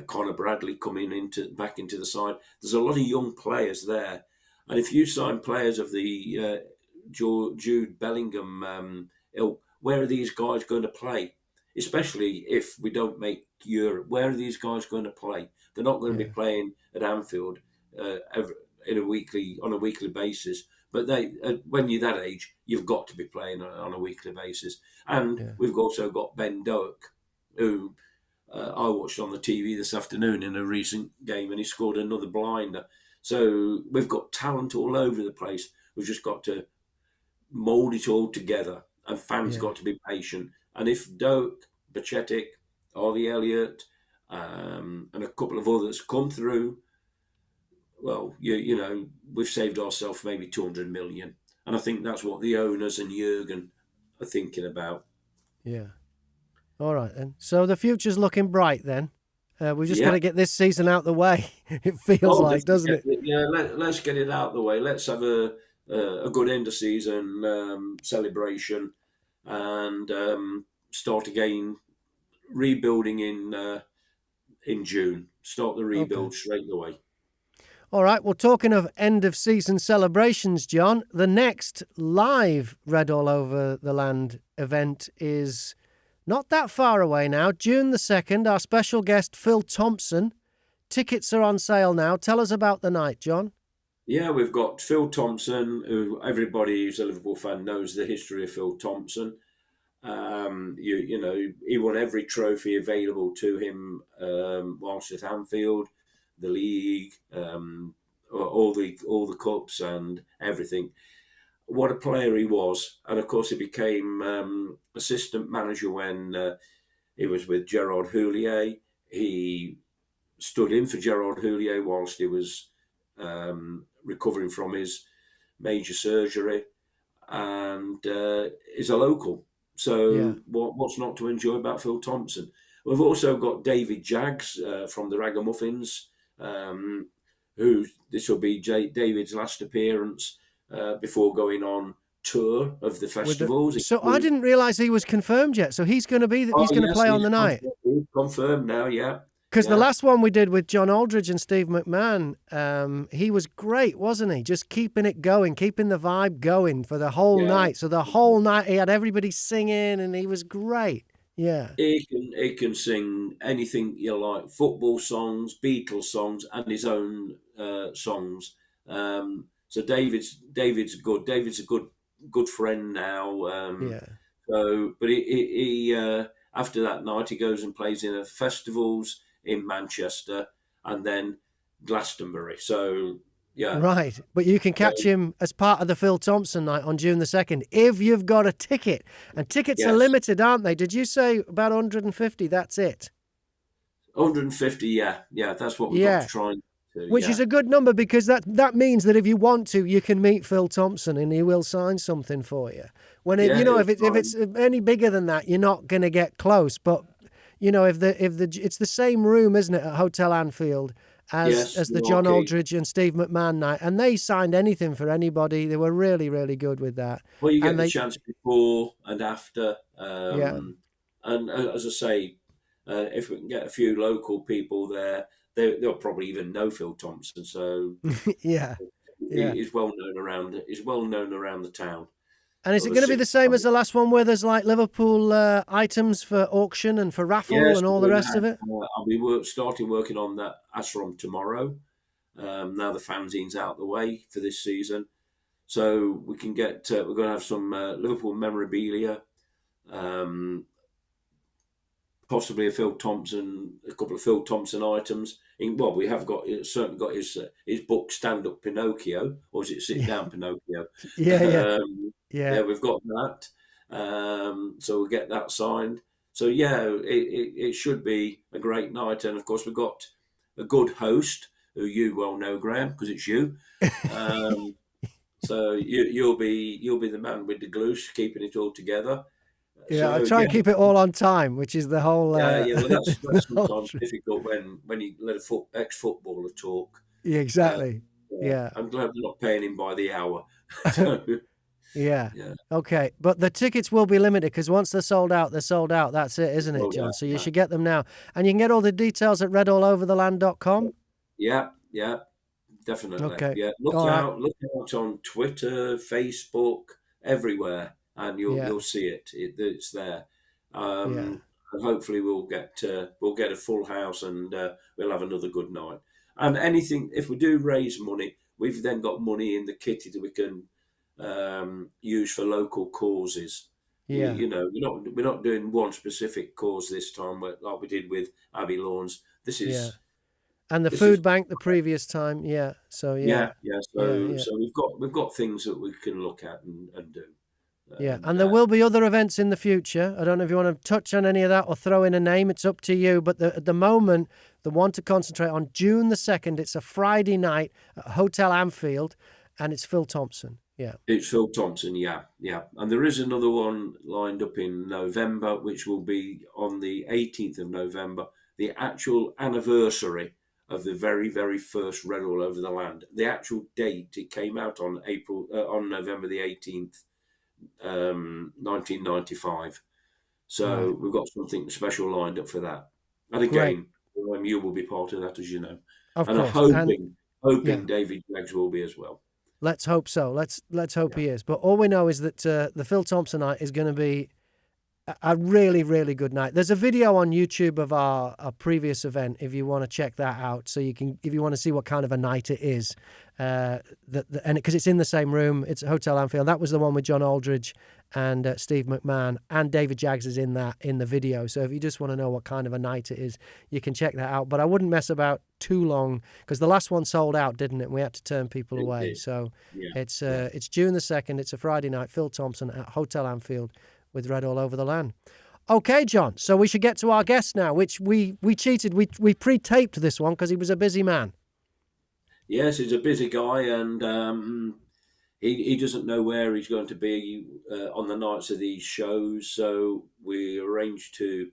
Connor Bradley coming back into the side. There's a lot of young players there, and if you sign players of the Jude Bellingham ilk, where are these guys going to play? Especially if we don't make Europe, where are these guys going to play? They're not going to be Yeah. playing at Anfield uh, every, on a weekly basis. But when you're that age, you've got to be playing on a weekly basis. And Yeah. we've also got Ben Doak, who I watched on the TV this afternoon in a recent game, and he scored another blinder. So we've got talent all over the place. We've just got to mould it all together, and fans Yeah. got to be patient. And if Doak, Bacetic, Harvey Elliott, and a couple of others come through, well, we've saved ourselves maybe 200 million. And I think that's what the owners and Jurgen are thinking about. Yeah. All right then. So the future's looking bright then. We've just got Yeah. to get this season out the way. It feels Oh, like, doesn't it? yeah. Let's get it out of the way. Let's have a good end of season celebration, and start again rebuilding in June. Start the Okay. rebuild straight away. All right. Well, talking of end of season celebrations, John, the next live Red All Over the Land event is not that far away now. June the 2nd. Our special guest, Phil Thompson. Tickets are on sale now. Tell us about the night, John. Yeah, we've got Phil Thompson, who everybody who's a Liverpool fan knows the history of Phil Thompson. He won every trophy available to him whilst at Anfield, the league, all the cups and everything. What a player he was, and of course he became assistant manager when he was with Gerard Houllier. He stood in for Gerard Houllier whilst he was recovering from his major surgery, and is a local. So Yeah. what's not to enjoy about Phil Thompson? We've also got David Jaggs from the Ragamuffins, who this will be David's last appearance before going on tour of the festivals. So I didn't realise he was confirmed yet. So he's going to be. Oh He's going to yes, play on he's the night. confirmed now. Yeah, Because the yeah, last one we did with John Aldridge and Steve McMahon, he was great, wasn't he? Just keeping it going, keeping the vibe going for the whole yeah. night. So the whole night he had everybody singing, and he was great. Yeah. He can sing anything you like: football songs, Beatles songs, and his own songs. So David's good. David's a good friend now. Yeah. But he after that night he goes and plays in festivals in Manchester and then Glastonbury. So yeah, Right. But you can so, catch him as part of the Phil Thompson night on June the 2nd if you've got a ticket. And tickets are yes, limited, aren't they? Did you say about 150? That's it. 150. Yeah, that's what we've got to Yeah. try and do. Which is Yeah, a good number because that means that if you want to, you can meet Phil Thompson and he will sign something for you. When yeah, if it's any bigger than that, you're not going to get close. But if it's the same room, isn't it, at Hotel Anfield as yes, the John Marquee. Aldridge and Steve McMahon night, and they signed anything for anybody. They were really really good with that, Well, you get and the they chance before and after, yeah and as I say, if we can get a few local people there, they'll probably even know Phil Thompson. So yeah yeah. he's well known around. He's well known around the town. And is it Of a going to be the city. same as the last one where there's like Liverpool items for auction and for raffle Yes, and all we're the going to rest of have. it? I'll be starting working on that as from tomorrow. Now the fanzine's out the way for this season, so we can get. We're going to have some Liverpool memorabilia. Um, Possibly a couple of Phil Thompson items. Well, we have certainly got his book Stand Up Pinocchio, or is it Sit Yeah, Down Pinocchio? yeah, yeah, yeah, Yeah, we've got that. So we'll get that signed. So yeah, it should be a great night, and of course we've got a good host who you well know, Graham, because it's you. Um, so you'll be the man with the glue, keeping it all together. yeah. I So try yeah, and keep it all on time, which is the whole. yeah. Well, The that's whole sometimes difficult when you let a ex-footballer talk. yeah, Uh, exactly. yeah, Yeah, I'm glad they're not paying him by the hour. So yeah. yeah, Okay, but the tickets will be limited because once they're sold out, they're sold out. That's it, isn't it, well, John? So you yeah, should get them now, and you can get all the details at redallovertheland.com. yeah, definitely. Okay, Yeah, all right. look out on Twitter, Facebook, everywhere, and Yeah, you'll see it. It's there. yeah, And hopefully we'll get a full house and we'll have another good night. And anything if we do raise money, we've then got money in the kitty that we can used for local causes. Yeah, We're not doing one specific cause this time, like we did with Abbey Lawns. This yeah. is And the this is food bank the previous time, yeah. So yeah, yeah, yeah. yeah, So yeah. so we've got things that we can look at and do. Yeah, And and there will be other events in the future. I don't know if you want to touch on any of that or throw in a name. It's up to you. But at the moment, the one to concentrate on June the 2nd, it's a Friday night at Hotel Anfield, and it's Phil Thompson. Yeah. it's Phil Thompson, yeah, yeah. And there is another one lined up in November, which will be on the 18th of November, the actual anniversary of the very, very first Red All Over the Land. The actual date, it came out on November the 18th, 1995. Right. So we've got something special lined up for that. And Great. again, you will be part of that, as you know. Of And I'm course. And yeah, hoping David Jaggs will be as well. let's hope so. Let's hope Yeah. he is. But all we know is that the Phil Thompson night is going to be a really, really good night. There's a video on YouTube of our previous event if you want to check that out. So you can, if you want to see what kind of a night it is, and because it's in the same room, it's at Hotel Anfield. That was the one with John Aldridge and Steve McMahon, and David Jaggs is in the video. So if you just want to know what kind of a night it is, you can check that out. But I wouldn't mess about too long because the last one sold out, didn't it? And we had to turn people It away. did. So Yeah. it's Yeah. it's June the 2nd. It's a Friday night. Phil Thompson at Hotel Anfield with Red All Over the Land. Okay, John. So we should get to our guest now, which we cheated. We pre-taped this one because he was a busy man. Yes, he's a busy guy, and he doesn't know where he's going to be on the nights of these shows. So we arranged to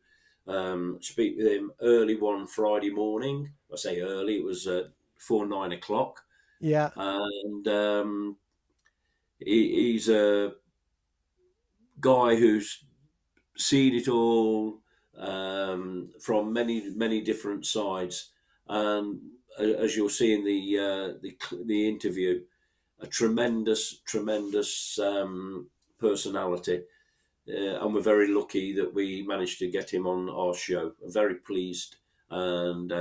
speak with him early one Friday morning. I say early; it was before 9 o'clock, Yeah, and he's a guy who's seen it all from many different sides, and as you'll see in the interview, a tremendous personality, and we're very lucky that we managed to get him on our show. I'm very pleased, and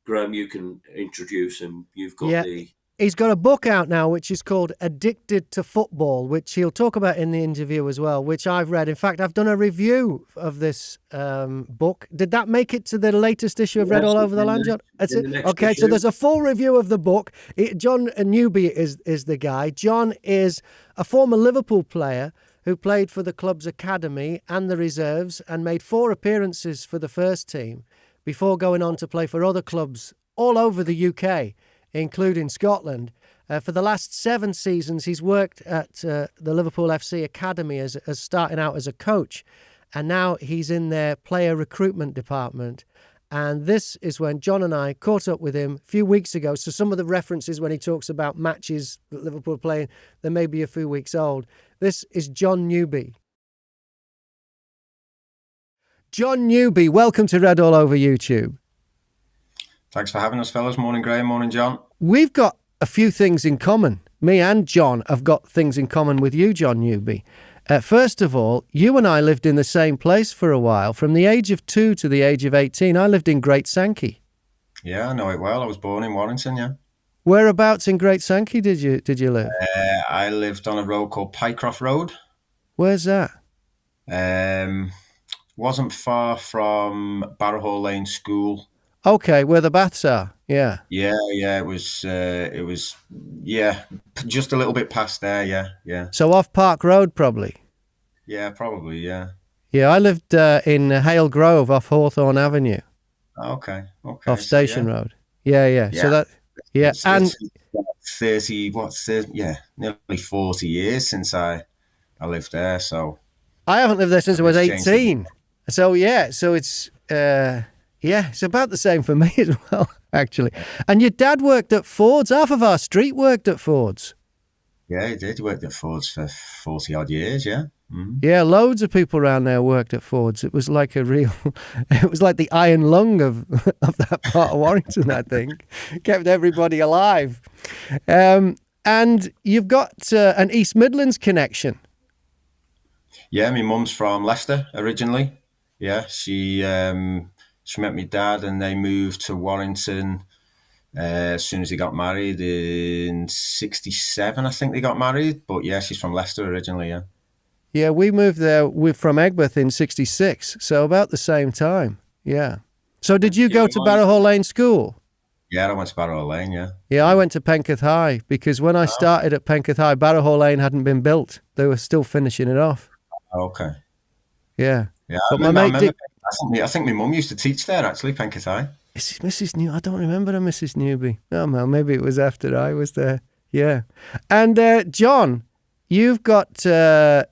Graham, you can introduce him. You've got yeah. the He's got a book out now, which is called Addicted to Football, which he'll talk about in the interview as well, which I've read. In fact, I've done a review of this book. Did that make it to the latest issue of Red yes, All Over the Land, John? in the next Okay, so issue. there's a full review of the book. Jon Newby is the guy. John is a former Liverpool player who played for the club's academy and the reserves and made 4 appearances for the first team before going on to play for other clubs all over the UK, including Scotland. For the last 7 seasons, he's worked at the Liverpool FC Academy as starting out as a coach, and now he's in their player recruitment department. And this is when John and I caught up with him a few weeks ago. So some of the references when he talks about matches that Liverpool are playing, they may be a few weeks old. This is Jon Newby. Jon Newby, welcome to Red All Over YouTube. Thanks for having us, fellas. Morning, Graham. Morning, John. We've got a few things in common. Me and John have got things in common with you, Jon Newby. First of all, you and I lived in the same place for a while. From the age of 2 to the age of 18, I lived in Great Sankey. Yeah, I know it well. I was born in Warrington, yeah. Whereabouts in Great Sankey did you live? I lived on a road called Pycroft Road. Where's that? Wasn't far from Barrowhall Lane School. Okay, where the baths are. Yeah. Yeah, it was, yeah, just a little bit past there, yeah. So off Park Road, probably. Yeah, probably, yeah. Yeah, I lived in Hale Grove off Hawthorne Avenue. Okay. Off Station Road. Yeah. So that, yeah. It's 30, nearly 40 years since I lived there, so. I haven't lived there since I was It's changed 18. So it's it's about the same for me as well, actually. And your dad worked at Ford's. Half of our street worked at Ford's. Yeah, he did. He worked at Ford's for 40 odd years, yeah. Mm-hmm. Yeah, loads of people around there worked at Ford's. It was like it was like the iron lung of that part of Warrington, I think. Kept everybody alive. And you've got an East Midlands connection. Yeah, my mum's from Leicester originally. Yeah, she met my dad and they moved to Warrington as soon as they got married in '67, I think they got married. But yeah, she's from Leicester originally. Yeah. Yeah, we moved there. We're from Egbert in '66, so about the same time. Yeah. So did you Yeah, go to Barrow Hall Lane School? Yeah, I went to Barrow Lane. Yeah. Yeah, I went to Penketh High because when I started at Penketh High, Barrow Hall Lane hadn't been built. They were still finishing it off. Okay. Yeah. Yeah, But my mate Dick, I think my mum used to teach there actually, Penketh High. Mrs. New. I don't remember a Mrs. Newby. Oh well, maybe it was after I was there. Yeah. And John, you've got when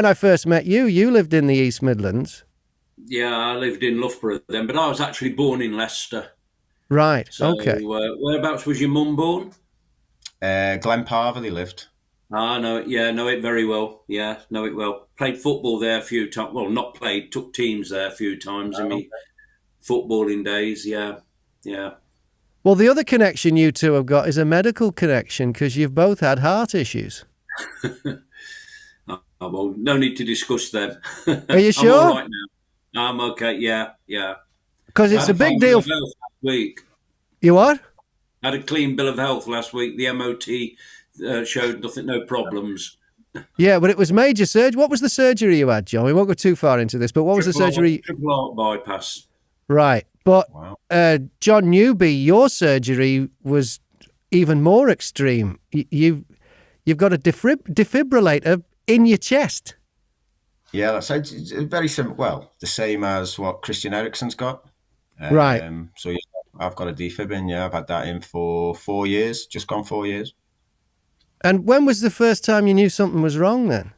I first met you, you lived in the East Midlands. Yeah, I lived in Loughborough then, but I was actually born in Leicester. Right. So, Okay. whereabouts was your mum born? Glen Parva they lived. I know it. Yeah, know it very well. Yeah, know it well. Played football there a few times. Well, not played. Took teams there a few times in my footballing days. Yeah, yeah. Well, the other connection you two have got is a medical connection because you've both had heart issues. Oh, well, no need to discuss them. Are you I'm sure? all right now. I'm okay. Yeah, yeah. Because I it's had a big fine deal. bill of health last week. You what? I had a clean bill of health last week. The MOT showed nothing, no problems. Yeah, but it was major surgery. What was the surgery you had, John? We won't go too far into this, but what was the surgery? Triple heart bypass. Right. But Wow. Jon Newby, your surgery was even more extreme. You've got a defibrillator in your chest. Yeah, it's very similar. Well, the same as what Christian Eriksen's got. Right. So yeah, I've got a defib in. Yeah, I've had that in for 4 years. Just gone 4 years. And when was the first time you knew something was wrong then?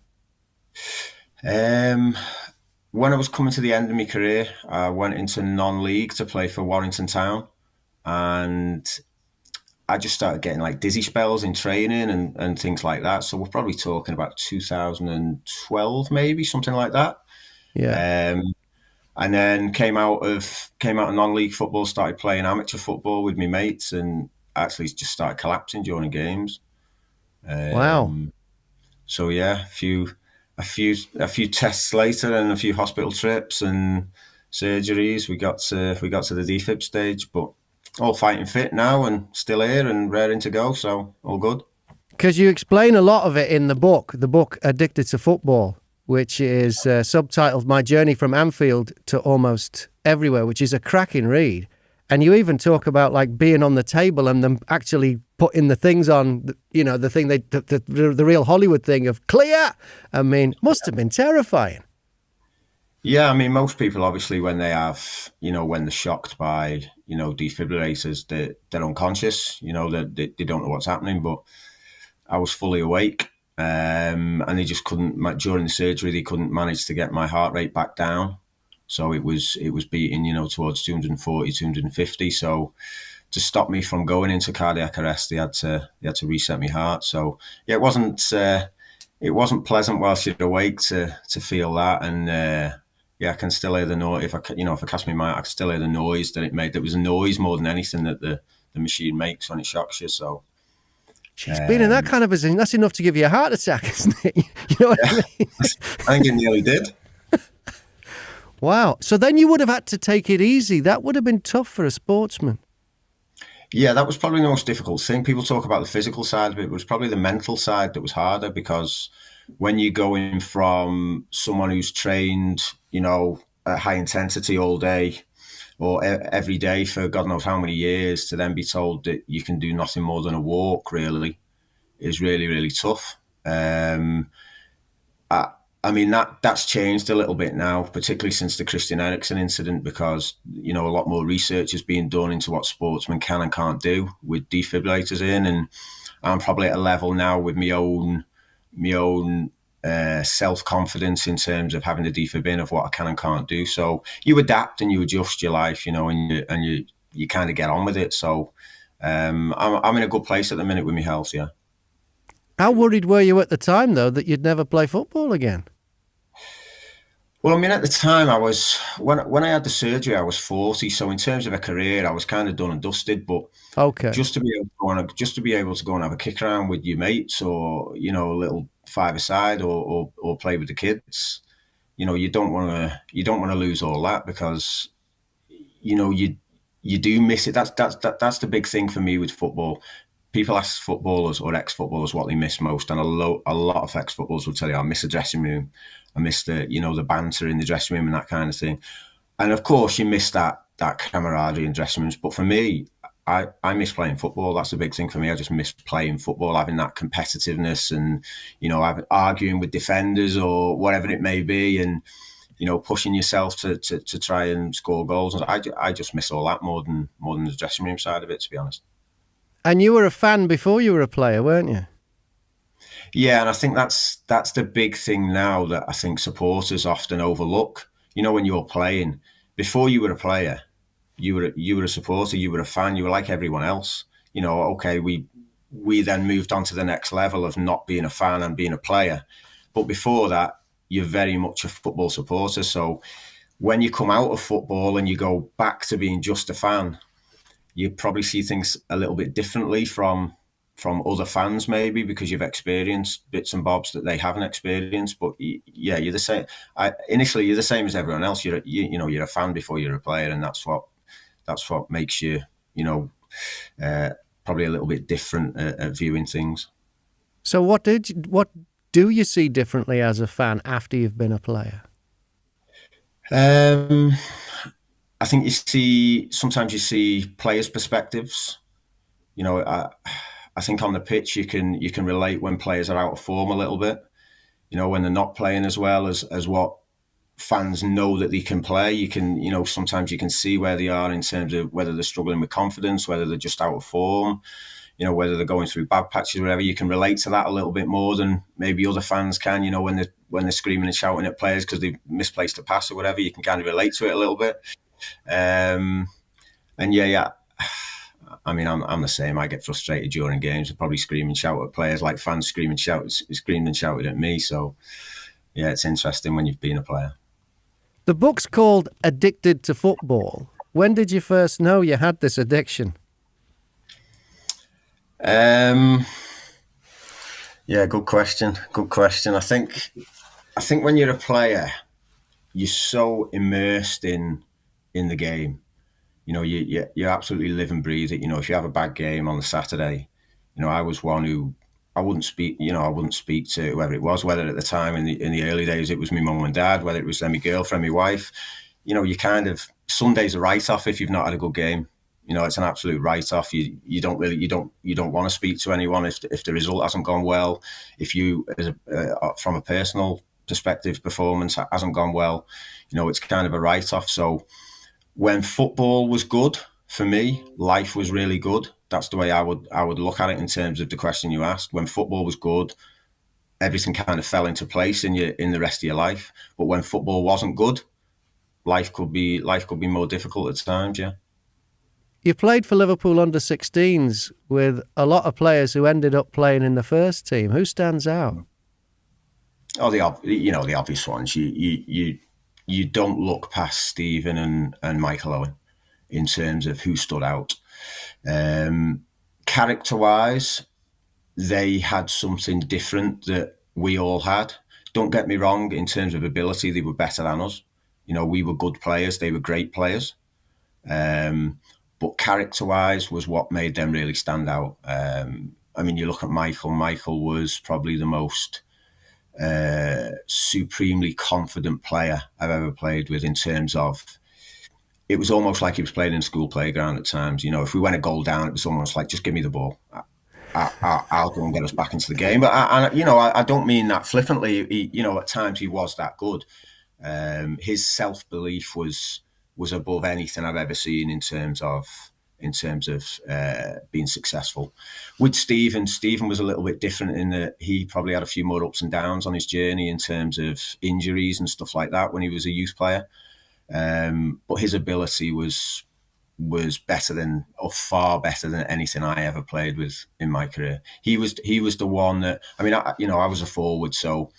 When I was coming to the end of my career, I went into non-league to play for Warrington Town, and I just started getting like dizzy spells in training and things like that. So we're probably talking about 2012, maybe something like that. Yeah. And then came out of non-league football, started playing amateur football with my mates, and actually just started collapsing during games. Wow. So yeah, a few tests later and a few hospital trips and surgeries, we got to the defib stage, but all fighting fit now and still here and raring to go. So all good. Because you explain a lot of it in the book Addicted to Football, which is subtitled My Journey from Anfield to Almost Everywhere, which is a cracking read. And you even talk about like being on the table and them actually putting the things on, you know, the thing the real Hollywood thing of clear. I mean, must have been terrifying. Yeah, I mean, most people obviously when they have, when they're shocked by, defibrillators, they're unconscious, they don't know what's happening. But I was fully awake, and they just couldn't, during the surgery, they couldn't manage to get my heart rate back down. So it was beating, towards 240, 250. So to stop me from going into cardiac arrest, they had to reset my heart. So yeah, it wasn't pleasant whilst you're awake to feel that. And I can still hear the noise. If I cast my mind, I can still hear the noise that it made. There was a noise more than anything that the machine makes when it shocks you. So she's been in that kind of position. That's enough to give you a heart attack, isn't it? You know what I mean? I think it nearly did. Wow. So then you would have had to take it easy. That would have been tough for a sportsman. Yeah, that was probably the most difficult thing. People talk about the physical side of it. It was probably the mental side that was harder, because when you're going from someone who's trained, at high intensity all day or every day for God knows how many years, to then be told that you can do nothing more than a walk really is really, really tough. I mean, that's changed a little bit now, particularly since the Christian Eriksen incident, because, a lot more research is being done into what sportsmen can and can't do with defibrillators in. And I'm probably at a level now with my own self-confidence in terms of having the defib in of what I can and can't do. So you adapt and you adjust your life, and you kind of get on with it. So I'm in a good place at the minute with my health, yeah. How worried were you at the time, though, that you'd never play football again? Well, I mean, at the time, I was when I had the surgery, I was 40. So in terms of a career, I was kind of done and dusted. But okay, just to be able to go and have a kick around with your mates, or a little five-a-side, or play with the kids, you don't want to lose all that, because you you do miss it. That's the big thing for me with football. People ask footballers or ex-footballers what they miss most, and a lot of ex-footballers will tell you, I miss the dressing room. I miss the banter in the dressing room and that kind of thing. And of course, you miss that camaraderie in dressing rooms. But for me, I miss playing football. That's the big thing for me. I just miss playing football, having that competitiveness, and arguing with defenders or whatever it may be, and pushing yourself to try and score goals. I just miss all that more than the dressing room side of it, to be honest. And you were a fan before you were a player, weren't you? Yeah, and I think that's the big thing now that I think supporters often overlook. When you're playing, before you were a player, you were a supporter, you were a fan, you were like everyone else. Okay, we then moved on to the next level of not being a fan and being a player. But before that, you're very much a football supporter. So when you come out of football and you go back to being just a fan, you probably see things a little bit differently from other fans, maybe because you've experienced bits and bobs that they haven't experienced. But yeah, you're the same. Initially, you're the same as everyone else. You're a fan before you're a player, and that's what makes you probably a little bit different at viewing things. So what do you see differently as a fan after you've been a player? I think sometimes you see players' perspectives. I think on the pitch you can relate when players are out of form a little bit. When they're not playing as well as what fans know that they can play. You can, sometimes you can see where they are in terms of whether they're struggling with confidence, whether they're just out of form, whether they're going through bad patches or whatever. You can relate to that a little bit more than maybe other fans can, when they're screaming and shouting at players because they've misplaced a pass or whatever. You can kind of relate to it a little bit. And yeah. I mean, I'm the same. I get frustrated during games. I probably scream and shout at players like fans screamed and shouted at me. So, yeah, it's interesting when you've been a player. The book's called Addicted to Football. When did you first know you had this addiction? Yeah, good question. I think when you're a player, you're so immersed in the game. You absolutely live and breathe it. If you have a bad game on the Saturday, I was one who I wouldn't speak to whoever it was, whether at the time in the early days it was my mum and dad, whether it was then my girlfriend, my wife. You kind of, Sunday's a write-off if you've not had a good game. It's an absolute write-off. You don't want to speak to anyone if the result hasn't gone well. If you, from a personal perspective, performance hasn't gone well, it's kind of a write-off. So when football was good for me, life was really good. That's the way I would look at it in terms of the question you asked. When football was good, everything kind of fell into place in the rest of your life. But when football wasn't good, life could be more difficult at times. Yeah. You played for Liverpool under-16s with a lot of players who ended up playing in the first team. Who stands out? Oh, the obvious ones. You don't look past Stephen and Michael Owen in terms of who stood out. Character-wise, they had something different that we all had. Don't get me wrong, in terms of ability, they were better than us. We were good players, they were great players. But character-wise was what made them really stand out. You look at Michael. Michael was probably the most supremely confident player I've ever played with, in terms of, it was almost like he was playing in a school playground at times. If we went a goal down, it was almost like, just give me the ball. I'll go and get us back into the game. But I don't mean that flippantly. At times he was that good. His self-belief was above anything I've ever seen in terms of being successful. With Stephen was a little bit different in that he probably had a few more ups and downs on his journey in terms of injuries and stuff like that when he was a youth player. But his ability was far better than anything I ever played with in my career. He was the one that, I was a forward, so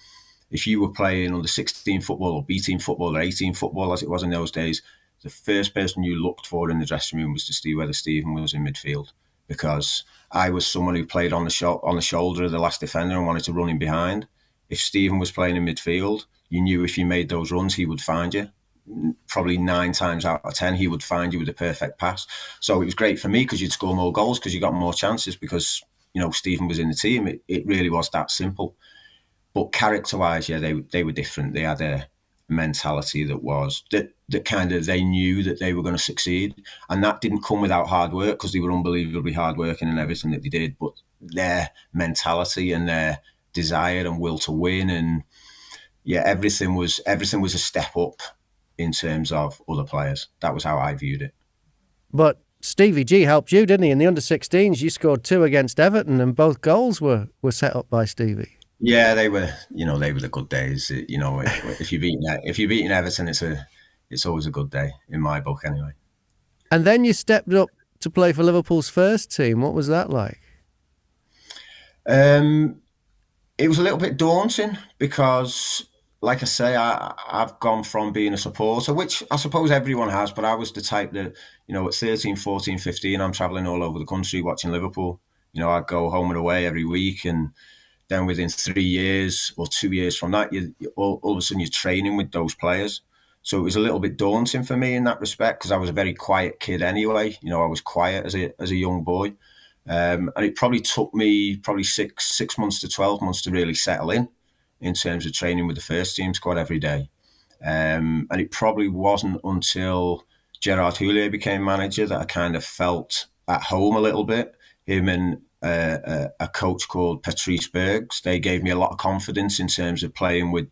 if you were playing under 16 football or B team football or 18 football as it was in those days, the first person you looked for in the dressing room was to see whether Stephen was in midfield, because I was someone who played on the shoulder of the last defender and wanted to run in behind. If Stephen was playing in midfield, you knew if you made those runs, he would find you. probably 9 times out of 10 he would find you with the perfect pass. So it was great for me because you'd score more goals because you got more chances because, Stephen was in the team. It really was that simple. But character-wise, yeah, they were different. They had a mentality that kind of, they knew that they were going to succeed, and that didn't come without hard work because they were unbelievably hardworking in everything that they did. But their mentality and their desire and will to win, and everything was a step up in terms of other players. That was how I viewed it. But Stevie G helped you, didn't he? In the under-16s, you scored 2 against Everton, and both goals were set up by Stevie. Yeah, they were the good days. If you're beating Everton, it's always a good day in my book, anyway. And then you stepped up to play for Liverpool's first team. What was that like? It was a little bit daunting because, like I say, I've gone from being a supporter, which I suppose everyone has, but I was the type that, at 13, 14, 15, I'm travelling all over the country watching Liverpool. I'd go home and away every week, and then within 3 years or 2 years from that, all of a sudden you're training with those players. So it was a little bit daunting for me in that respect because I was a very quiet kid anyway. I was quiet as a young boy. And it probably took me 6 months to 12 months to really settle in terms of training with the first team squad every day. And it probably wasn't until Gerard Houllier became manager that I kind of felt at home a little bit. Him and a coach called Patrice Bergs, they gave me a lot of confidence in terms of playing with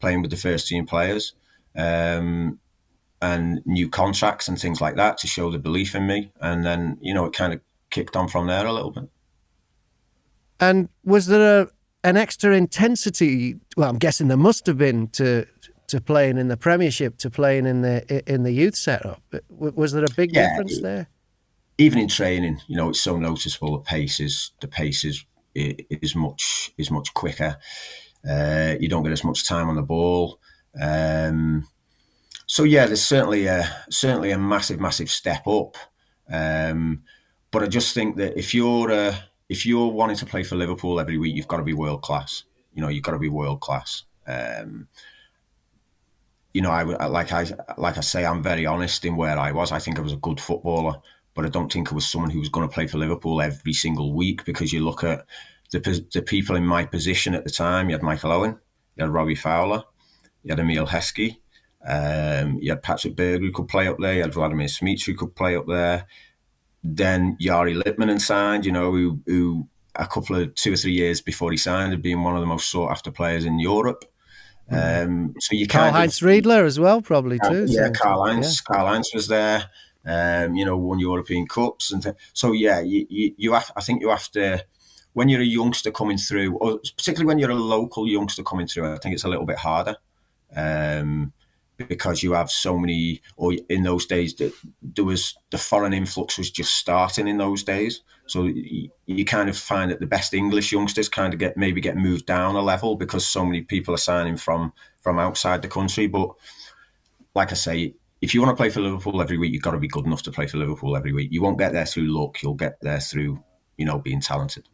the first team players, and new contracts and things like that to show the belief in me. And then, it kind of kicked on from there a little bit. And was there an extra intensity? Well, I'm guessing there must have been to playing in the Premiership, to playing in the youth setup. Was there a big difference there? Even in training, it's so noticeable. The pace is much quicker. You don't get as much time on the ball. So yeah, there's certainly a massive step up. But I just think that if you're wanting to play for Liverpool every week, you've got to be world class. You've got to be world class. Like I say, I'm very honest in where I was. I think I was a good footballer, but I don't think I was someone who was going to play for Liverpool every single week, because you look at the people in my position at the time. You had Michael Owen, you had Robbie Fowler, you had Emile Heskey, you had Patrick Berg who could play up there, you had Vladimir Smic who could play up there. Then Jari Littmanen signed, who a couple of 2 or 3 years before he signed had been one of the most sought after players in Europe. So you Karl-Heinz Riedler as well, probably too. Yeah, Karl-Heinz was there. Won European Cups, and so yeah, I think you have to, when you're a youngster coming through, or particularly when you're a local youngster coming through, I think it's a little bit harder, because you have so many. Or in those days, the foreign influx was just starting in those days, so you kind of find that the best English youngsters kind of get moved down a level because so many people are signing from outside the country. But like I say, if you want to play for Liverpool every week, you've got to be good enough to play for Liverpool every week. You won't get there through luck. You'll get there through, being talented.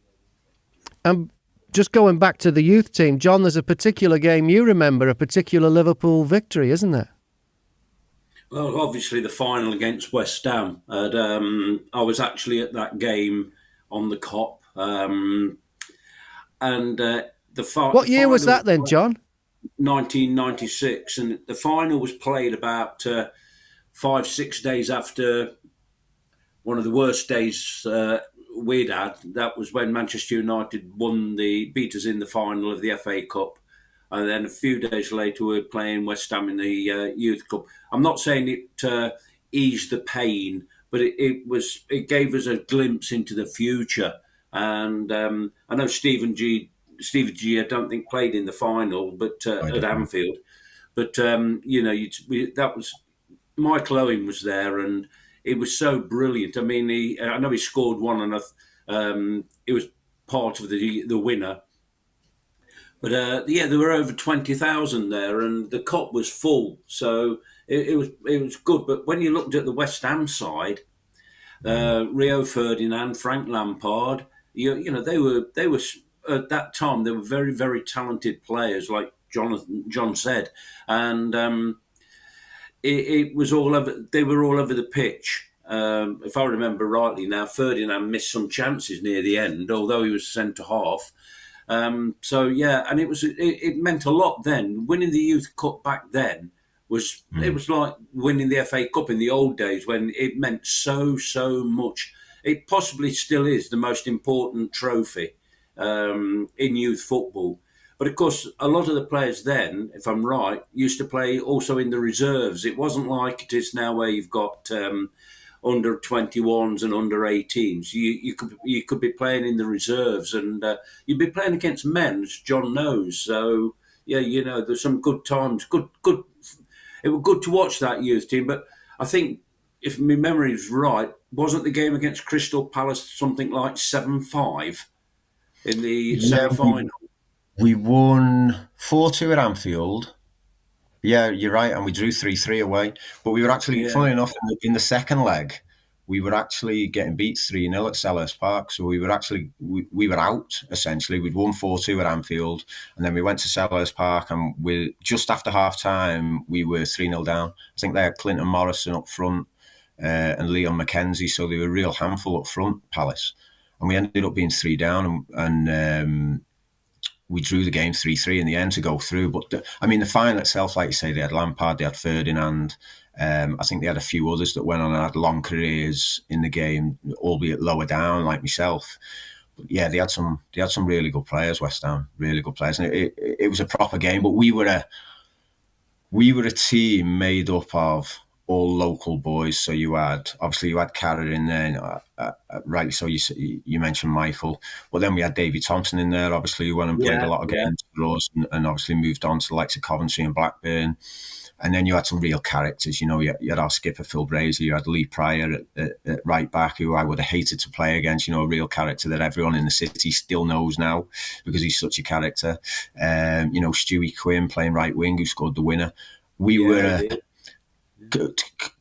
Just going back to the youth team, John, there's a particular game you remember, a particular Liverpool victory, isn't there? Well, obviously the final against West Ham. I was actually at that game on the Kop. What year was that then, John? 1996, and the final was played about 5-6 days after one of the worst days we'd had. That was when Manchester United beat us in the final of the FA Cup, and then a few days later we were playing West Ham in the Youth Cup. I'm not saying it eased the pain, but it gave us a glimpse into the future. And I know Stevie G, I don't think played in the final, but at Anfield. But that was Michael Owen was there, and it was so brilliant. I mean, I know he scored one, and it was part of the winner. But there were over 20,000 there, and the Kop was full, so it was good. But when you looked at the West Ham side, Rio Ferdinand, Frank Lampard, they were at that time, they were very, very talented players, like John said. And it was all over. They were all over the pitch. If I remember rightly, now Ferdinand missed some chances near the end, although he was centre half. So yeah, and it meant a lot then. Winning the Youth Cup back then it was like winning the FA Cup in the old days, when it meant so much. It possibly still is the most important trophy in youth football. But of course, a lot of the players then, if I'm right, used to play also in the reserves. It wasn't like it is now, where you've got under 21s and under 18s. You could be playing in the reserves, and you'd be playing against men, as John knows. So yeah, there's some good times. Good. It was good to watch that youth team. But I think, if my memory is right, wasn't the game against Crystal Palace something like 7-5 in the semi-final? We won 4-2 at Anfield. Yeah, you're right, and we drew 3-3 away. But we were actually, funnily enough, in the second leg, we were actually getting beat 3-0 at Selhurst Park. So we were actually we were out, essentially. We'd won 4-2 at Anfield, and then we went to Selhurst Park, and just after half time we were 3-0 down. I think they had Clinton Morrison up front and Leon McKenzie, so they were a real handful up front, Palace, and we ended up being 3 down, and we drew the game 3-3 in the end to go through. But the final itself, like you say, they had Lampard, they had Ferdinand. I think they had a few others that went on and had long careers in the game, albeit lower down, like myself. But yeah, they had some really good players, West Ham, really good players, and it was a proper game. But we were a team made up of all local boys. So you had Carragher in there, rightly so. You mentioned Michael, but then we had Davy Thompson in there, obviously, who went and played a lot of games for us, and obviously moved on to the likes of Coventry and Blackburn. And then you had some real characters. You had our skipper Phil Brazier, you had Lee Pryor at right back, who I would have hated to play against. A real character that everyone in the city still knows now because he's such a character. Stewie Quinn playing right wing, who scored the winner.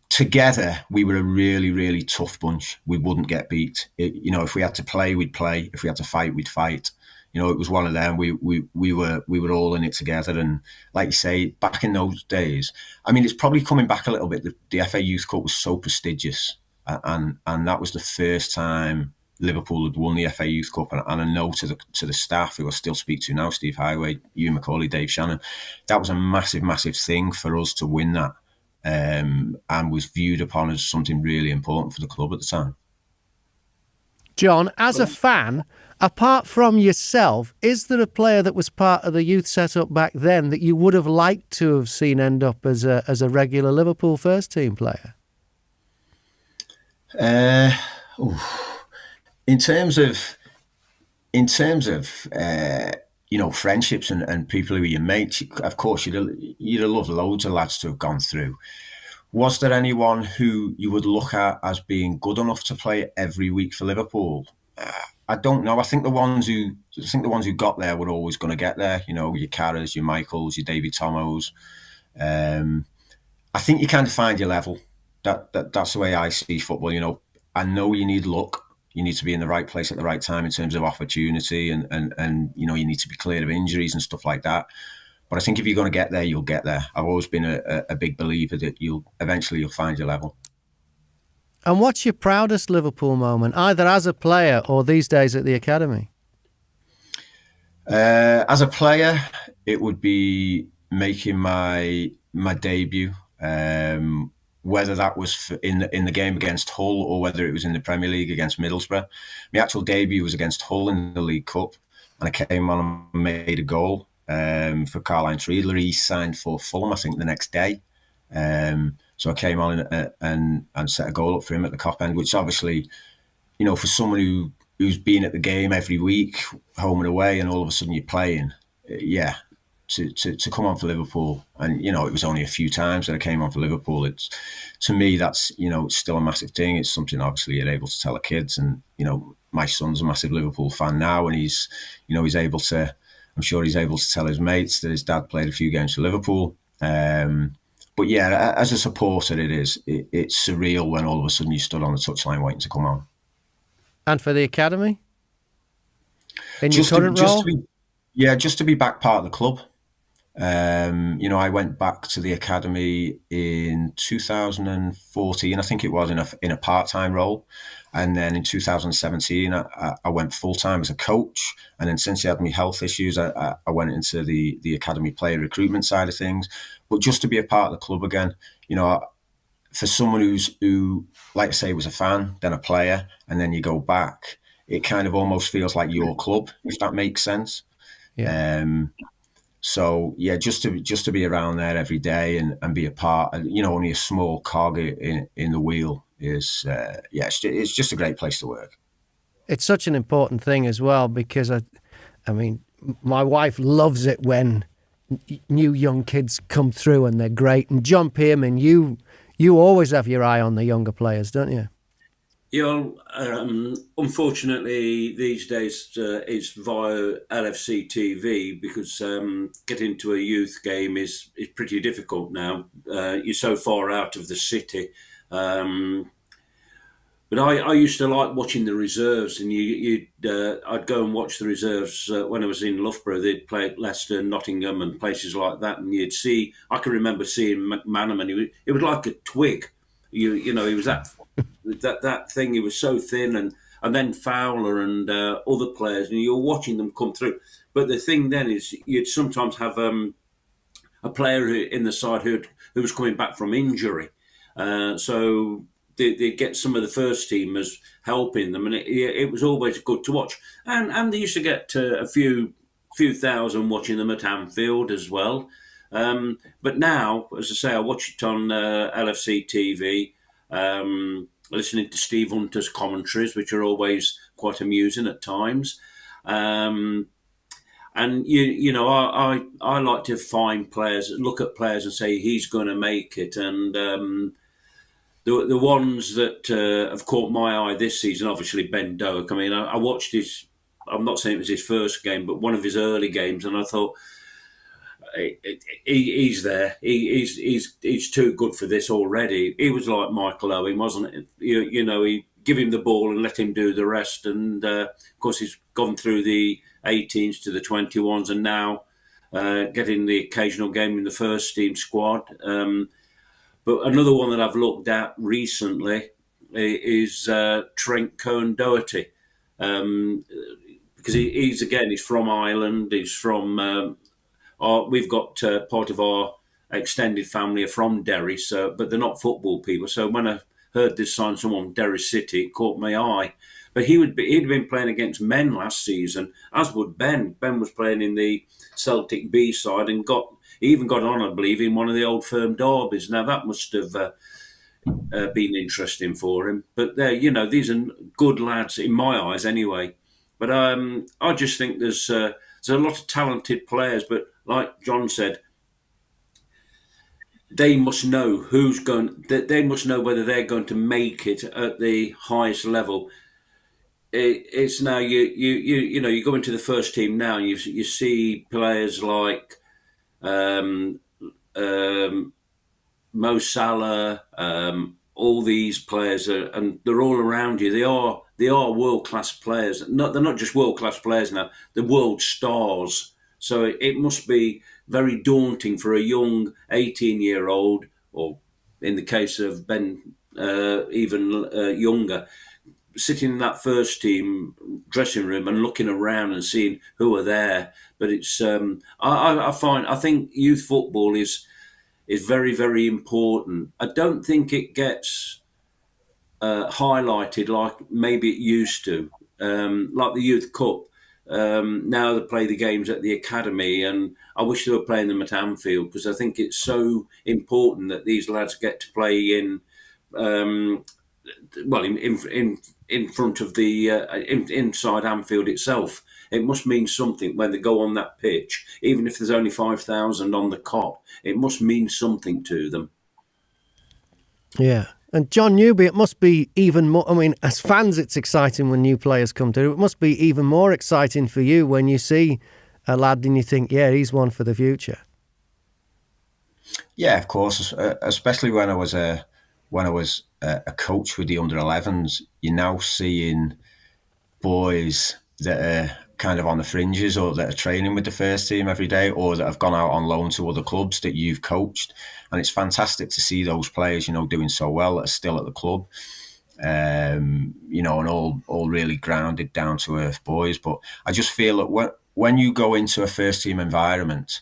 Together, we were a really, really tough bunch. We wouldn't get beat. If we had to play, we'd play. If we had to fight, we'd fight. It was one of them. We were all in it together. And like you say, back in those days, it's probably coming back a little bit. The FA Youth Cup was so prestigious, and that was the first time Liverpool had won the FA Youth Cup. And I know to the staff, who I still speak to now, Steve Highway, Hugh Macaulay, Dave Shannon, that was a massive, massive thing for us to win that. And was viewed upon as something really important for the club at the time. John, as a fan, apart from yourself, is there a player that was part of the youth setup back then that you would have liked to have seen end up as a regular Liverpool first team player? In terms of friendships and people who are your mates, of course, you'd have loved loads of lads to have gone through. Was there anyone who you would look at as being good enough to play every week for Liverpool? I don't know. I think the ones who got there were always going to get there. Your Carras, your Michaels, your David Tomos. I think you kind of find your level. That's the way I see football. I know you need luck. You need to be in the right place at the right time in terms of opportunity, and you need to be clear of injuries and stuff like that. But I think if you're going to get there, you'll get there. I've always been a big believer that you'll find your level. And what's your proudest Liverpool moment, either as a player or these days at the academy? As a player, it would be making my debut. Whether that was in the game against Hull or whether it was in the Premier League against Middlesbrough. My actual debut was against Hull in the League Cup, and I came on and made a goal for Carline Triedler. He signed for Fulham, I think, the next day. So I came on and set a goal up for him at the Cop End, which obviously, for someone who's been at the game every week, home and away, and all of a sudden you're playing, to come on for Liverpool, and it was only a few times that I came on for Liverpool. To me, that's it's still a massive thing. It's something obviously you're able to tell the kids, and my son's a massive Liverpool fan now, and he's able to. I'm sure he's able to tell his mates that his dad played a few games for Liverpool. But yeah, as a supporter, it's surreal when all of a sudden you stood on the touchline waiting to come on. And for the academy, in your current role, just to be back part of the club. I went back to the academy in 2014, I think it was, in a part-time role. And then in 2017, I went full-time as a coach. And then since I had my health issues, I went into the academy player recruitment side of things. But just to be a part of the club again, for someone who, like I say, was a fan, then a player, and then you go back, it kind of almost feels like your club, if that makes sense. Yeah. So yeah, just to be around there every day and be a part, and only a small cog in the wheel is it's just a great place to work. It's such an important thing as well, because I mean, my wife loves it when new young kids come through and they're great. And Jon Pearman, you always have your eye on the younger players, don't you? Unfortunately, these days it's via LFC TV because getting to a youth game is pretty difficult now. You're so far out of the city. But I used to like watching the reserves, and I'd go and watch the reserves when I was in Loughborough. They'd play at Leicester, Nottingham, and places like that, and you'd see. I can remember seeing McManaman. It was like a twig. He was that thing. He was so thin, and then Fowler and other players, and you're watching them come through. But the thing then is, you'd sometimes have a player in the side who was coming back from injury, so they get some of the first teamers helping them, and it was always good to watch. And they used to get a few thousand watching them at Anfield as well. But now, as I say, I watch it on LFC TV, listening to Steve Hunter's commentaries, which are always quite amusing at times. And I like to find players, look at players, and say he's going to make it, and. The ones that have caught my eye this season, obviously Ben Doak. I mean, I watched his. I'm not saying it was his first game, but one of his early games, and I thought he's there. He's too good for this already. He was like Michael Owen, wasn't it? He give him the ball and let him do the rest. And of course, he's gone through the 18s to the 21s, and now getting the occasional game in the first team squad. But another one that I've looked at recently is Trent Cohen-Doherty, because he's from Ireland. He's from we've got part of our extended family are from Derry, but they're not football people. So when I heard this sign someone from Derry City, it caught my eye. But he'd been playing against men last season, as would Ben. Ben was playing in the Celtic B side and he even got on, I believe, in one of the Old Firm derbies. Now, that must have been interesting for him. But these are good lads, in my eyes anyway. But I just think there's a lot of talented players. But like Jon said, they must know they must know whether they're going to make it at the highest level. It's now you go into the first team now, and you see players like Mo Salah, all these players and they're all around you. They are world class players. They're not just world class players now. They're world stars. So it must be very daunting for a young 18-year-old, or in the case of Ben, even younger, sitting in that first team dressing room and looking around and seeing who are there. But it's I think youth football is very, very important. I don't think it gets highlighted like maybe it used to, like the Youth Cup. Now they play the games at the academy, and I wish they were playing them at Anfield, because I think it's so important that these lads get to play in front of the inside Anfield itself. It must mean something when they go on that pitch, even if there's only 5,000 on the cop. It must mean something to them. Yeah. And Jon Newby, it must be even more. I mean, as fans, it's exciting when new players come through. It must be even more exciting for you when you see a lad and you think, yeah, he's one for the future. Yeah, of course. Especially when I was a coach with the under-11s, you're now seeing boys that are kind of on the fringes or that are training with the first team every day or that have gone out on loan to other clubs that you've coached. And it's fantastic to see those players, doing so well that are still at the club, and all really grounded, down to earth boys. But I just feel that when you go into a first team environment,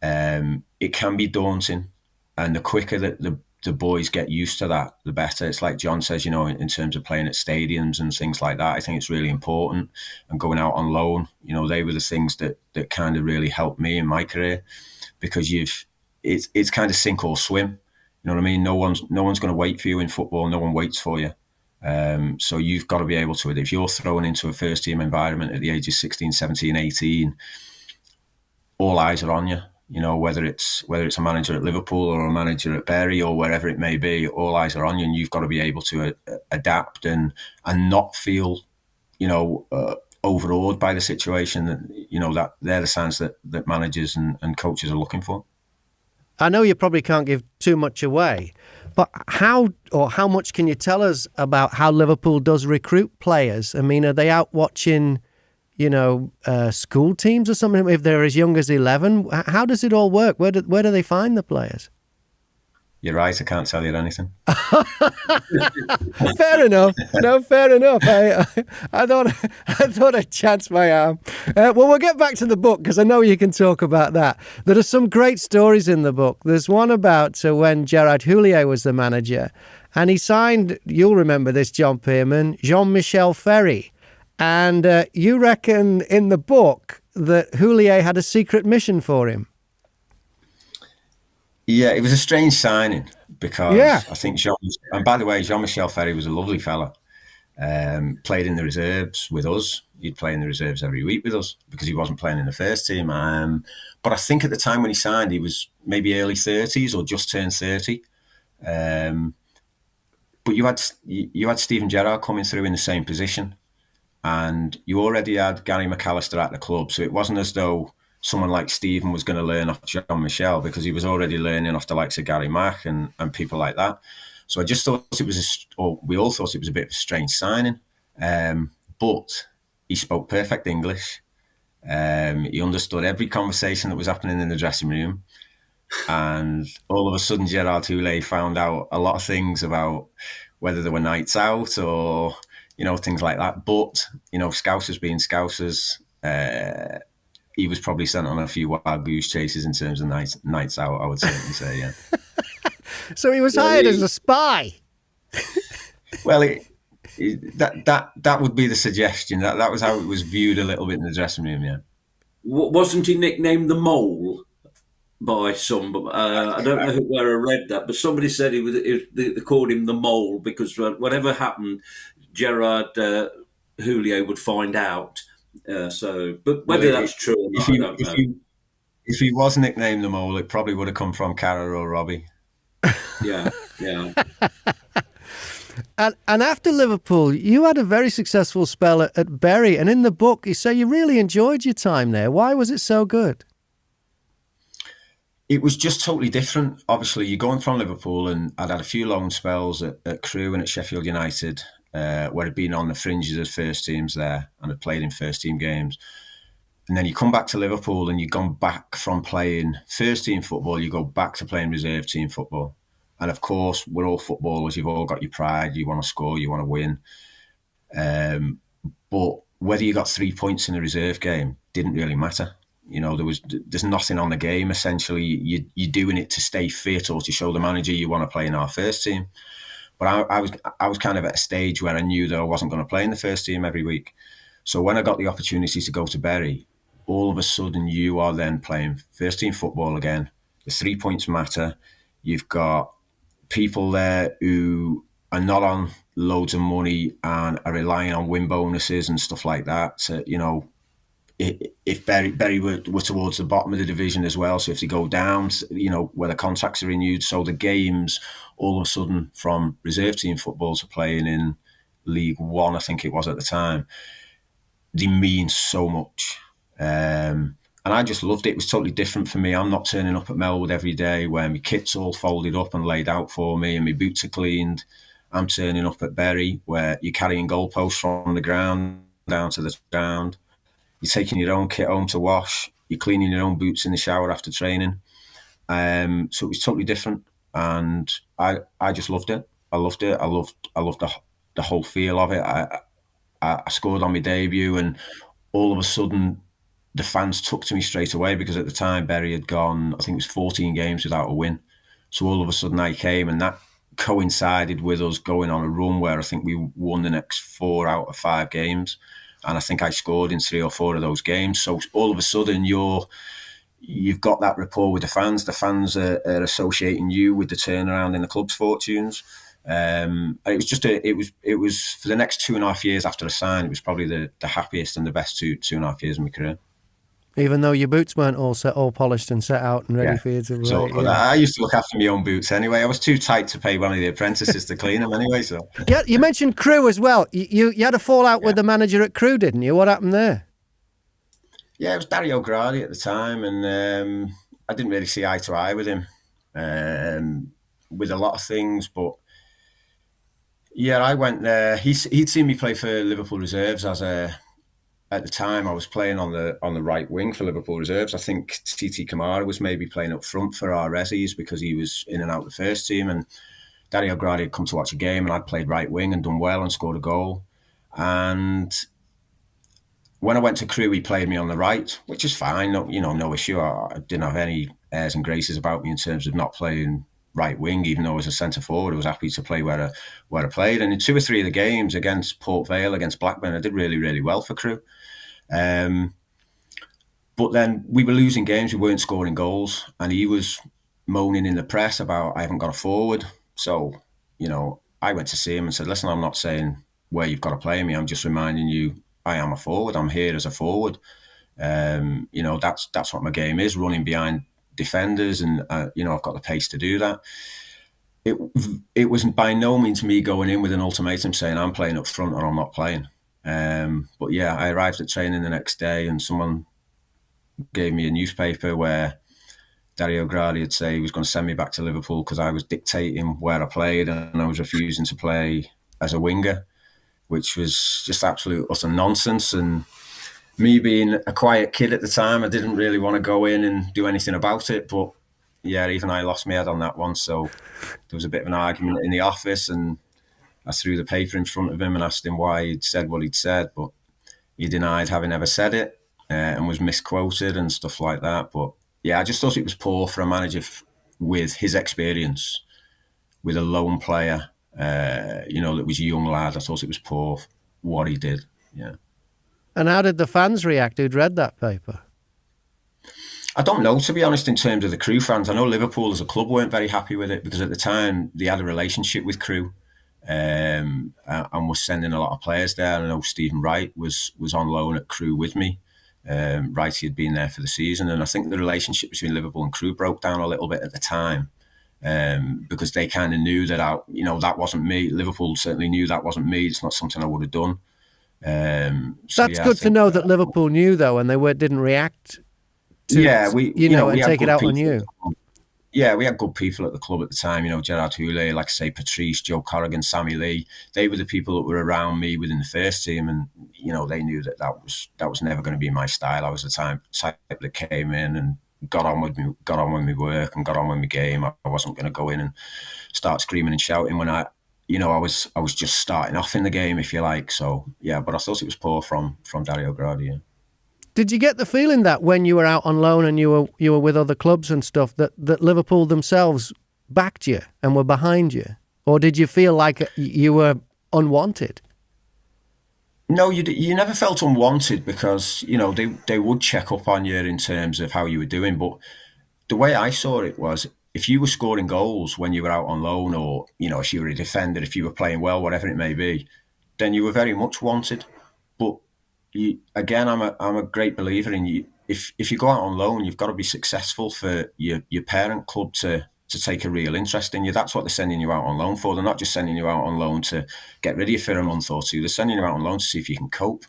it can be daunting. And the quicker that the boys get used to that, the better. It's like John says, in terms of playing at stadiums and things like that, I think it's really important. And going out on loan, they were the things that kind of really helped me in my career, because it's kind of sink or swim. You know what I mean? No one's going to wait for you in football. No one waits for you. So you've got to be able to, if you're thrown into a first team environment at the age of 16, 17, 18, all eyes are on you. Whether it's a manager at Liverpool or a manager at Bury or wherever it may be, all eyes are on you, and you've got to be able to adapt and not feel, overawed by the situation. That they're the signs that managers and coaches are looking for. I know you probably can't give too much away, but how much can you tell us about how Liverpool does recruit players? I mean, are they out watching, school teams or something? If they're as young as 11, how does it all work? Where do they find the players? You're right. I can't tell you anything. Fair enough. No, fair enough. I thought I'd chance my arm. Well, we'll get back to the book because I know you can talk about that. There are some great stories in the book. There's one about when Gerard Houllier was the manager, and he signed, you'll remember this, John Pearman, Jean-Michel Ferry. And you reckon in the book that Houllier had a secret mission for him. Yeah, it was a strange signing because I think and by the way, Jean-Michel Ferry was a lovely fella. Played in the reserves with us. He'd play in the reserves every week with us because he wasn't playing in the first team. But I think at the time when he signed, he was maybe early 30s or just turned 30. But you had Steven Gerrard coming through in the same position, and you already had Gary McAllister at the club, so it wasn't as though someone like Stephen was going to learn off Jean-Michel, because he was already learning off the likes of Gary Mack and people like that. So I just thought we all thought it was a bit of a strange signing. But he spoke perfect English. He understood every conversation that was happening in the dressing room. And all of a sudden, Gerard Houllier found out a lot of things about whether there were nights out or, things like that. But, Scousers being Scousers, he was probably sent on a few wild goose chases in terms of nights out, I would certainly say, yeah. So he was hired as a spy. Well, that would be the suggestion. That was how it was viewed a little bit in the dressing room, yeah. Wasn't he nicknamed the Mole by some? I don't know where I read that, but somebody said they called him the Mole because whatever happened, Gerard Houllier would find out. But whether that's true or not, I don't know. If he was nicknamed the Mole, it probably would have come from Carra or Robbie. Yeah. And after Liverpool, you had a very successful spell at Bury, and in the book you say you really enjoyed your time there. Why was it so good? It was just totally different. Obviously, you're going from Liverpool, and I'd had a few loan spells at Crewe and at Sheffield United, where I'd been on the fringes of first teams there and had played in first team games. And then you come back to Liverpool and you've gone back from playing first team football, you go back to playing reserve team football. And of course, we're all footballers. You've all got your pride. You want to score. You want to win. But whether you got 3 points in a reserve game didn't really matter. There's nothing on the game. Essentially, you're doing it to stay fit or to show the manager you want to play in our first team. But I was kind of at a stage where I knew that I wasn't going to play in the first team every week. So when I got the opportunity to go to Bury, all of a sudden you are then playing first team football again. The 3 points matter. You've got people there who are not on loads of money and are relying on win bonuses and stuff like that. So, if Bury were towards the bottom of the division as well, so if they go down, where the contracts are renewed, so the games all of a sudden from reserve team football to playing in League One, I think it was at the time, they mean so much. And I just loved it. It was totally different for me. I'm not turning up at Melwood every day where my kit's all folded up and laid out for me and my boots are cleaned. I'm turning up at Bury where you're carrying goalposts from the ground down to the ground. You're taking your own kit home to wash. You're cleaning your own boots in the shower after training. So it was totally different, and I just loved it. I loved it. I loved the whole feel of it. I scored on my debut, and all of a sudden, the fans took to me straight away because at the time Bury had gone, I think it was 14 games without a win. So all of a sudden I came, and that coincided with us going on a run where I think we won the next 4 out of 5 games, and I think I scored in 3 or 4 of those games. So all of a sudden you've got that rapport with the fans. The fans are associating you with the turnaround in the club's fortunes. It was just it was for the next 2.5 years after I signed. It was probably the happiest and the best 2.5 years of my career. Even though your boots weren't all polished and set out and ready for you to play. So I used to look after my own boots anyway. I was too tight to pay one of the apprentices to clean them anyway. So yeah, you mentioned Crewe as well. You had a fallout with the manager at Crewe, didn't you? What happened there? Yeah, it was Dario Gradi at the time, and I didn't really see eye to eye with him with a lot of things. But yeah, I went there. He'd seen me play for Liverpool reserves at the time. I was playing on the right wing for Liverpool reserves. I think Titi Kamara was maybe playing up front for our resis because he was in and out of the first team. And Dario Gradi had come to watch a game, and I'd played right wing and done well and scored a goal. And when I went to Crewe, he played me on the right, which is fine. No issue. I didn't have any airs and graces about me in terms of not playing right wing, even though I was a centre forward. I was happy to play where I played. And in 2 or 3 of the games against Port Vale, against Blackburn, I did really, really well for Crewe. But then we were losing games, we weren't scoring goals, and he was moaning in the press about I haven't got a forward. So, I went to see him and said, listen, I'm not saying where you've got to play me. I'm just reminding you I am a forward. I'm here as a forward. That's what my game is, running behind defenders, and I've got the pace to do that. It was by no means me going in with an ultimatum saying I'm playing up front or I'm not playing. But yeah, I arrived at training the next day, and someone gave me a newspaper where Dario Gradi had said he was going to send me back to Liverpool because I was dictating where I played and I was refusing to play as a winger, which was just absolute utter nonsense. And me being a quiet kid at the time, I didn't really want to go in and do anything about it. But yeah, even I lost my head on that one. So there was a bit of an argument in the office, and I threw the paper in front of him and asked him why he'd said what he'd said, but he denied having ever said it and was misquoted and stuff like that. But yeah, I just thought it was poor for a manager with his experience, with a lone player, that was a young lad. I thought it was poor what he did. Yeah. And how did the fans react who'd read that paper? I don't know, to be honest, in terms of the Crewe fans. I know Liverpool as a club weren't very happy with it because at the time they had a relationship with Crewe. And was sending a lot of players there. I know Stephen Wright was on loan at Crewe with me. Wright had been there for the season, and I think the relationship between Liverpool and Crewe broke down a little bit at the time because they kind of knew that that wasn't me. Liverpool certainly knew that wasn't me. It's not something I would have done. That's good to know that Liverpool knew though, and they didn't react to and take it out on you. Yeah, we had good people at the club at the time, Gerard Houllier, like I say, Patrice, Joe Corrigan, Sammy Lee. They were the people that were around me within the first team, and they knew that was never going to be my style. I was the type that came in and got on with my work and got on with my game. I wasn't going to go in and start screaming and shouting when I was just starting off in the game, if you like. So yeah, but I thought it was poor from Dario Gradi. Yeah. Did you get the feeling that when you were out on loan and you were with other clubs and stuff that Liverpool themselves backed you and were behind you, or did you feel like you were unwanted? No, you never felt unwanted because they would check up on you in terms of how you were doing. But the way I saw it was, if you were scoring goals when you were out on loan, or if you were a defender, if you were playing well, whatever it may be, then you were very much wanted. But again, I'm a great believer in you. If you go out on loan, you've got to be successful for your parent club to take a real interest in you. That's what they're sending you out on loan for. They're not just sending you out on loan to get rid of you for a month or two. They're sending you out on loan to see if you can cope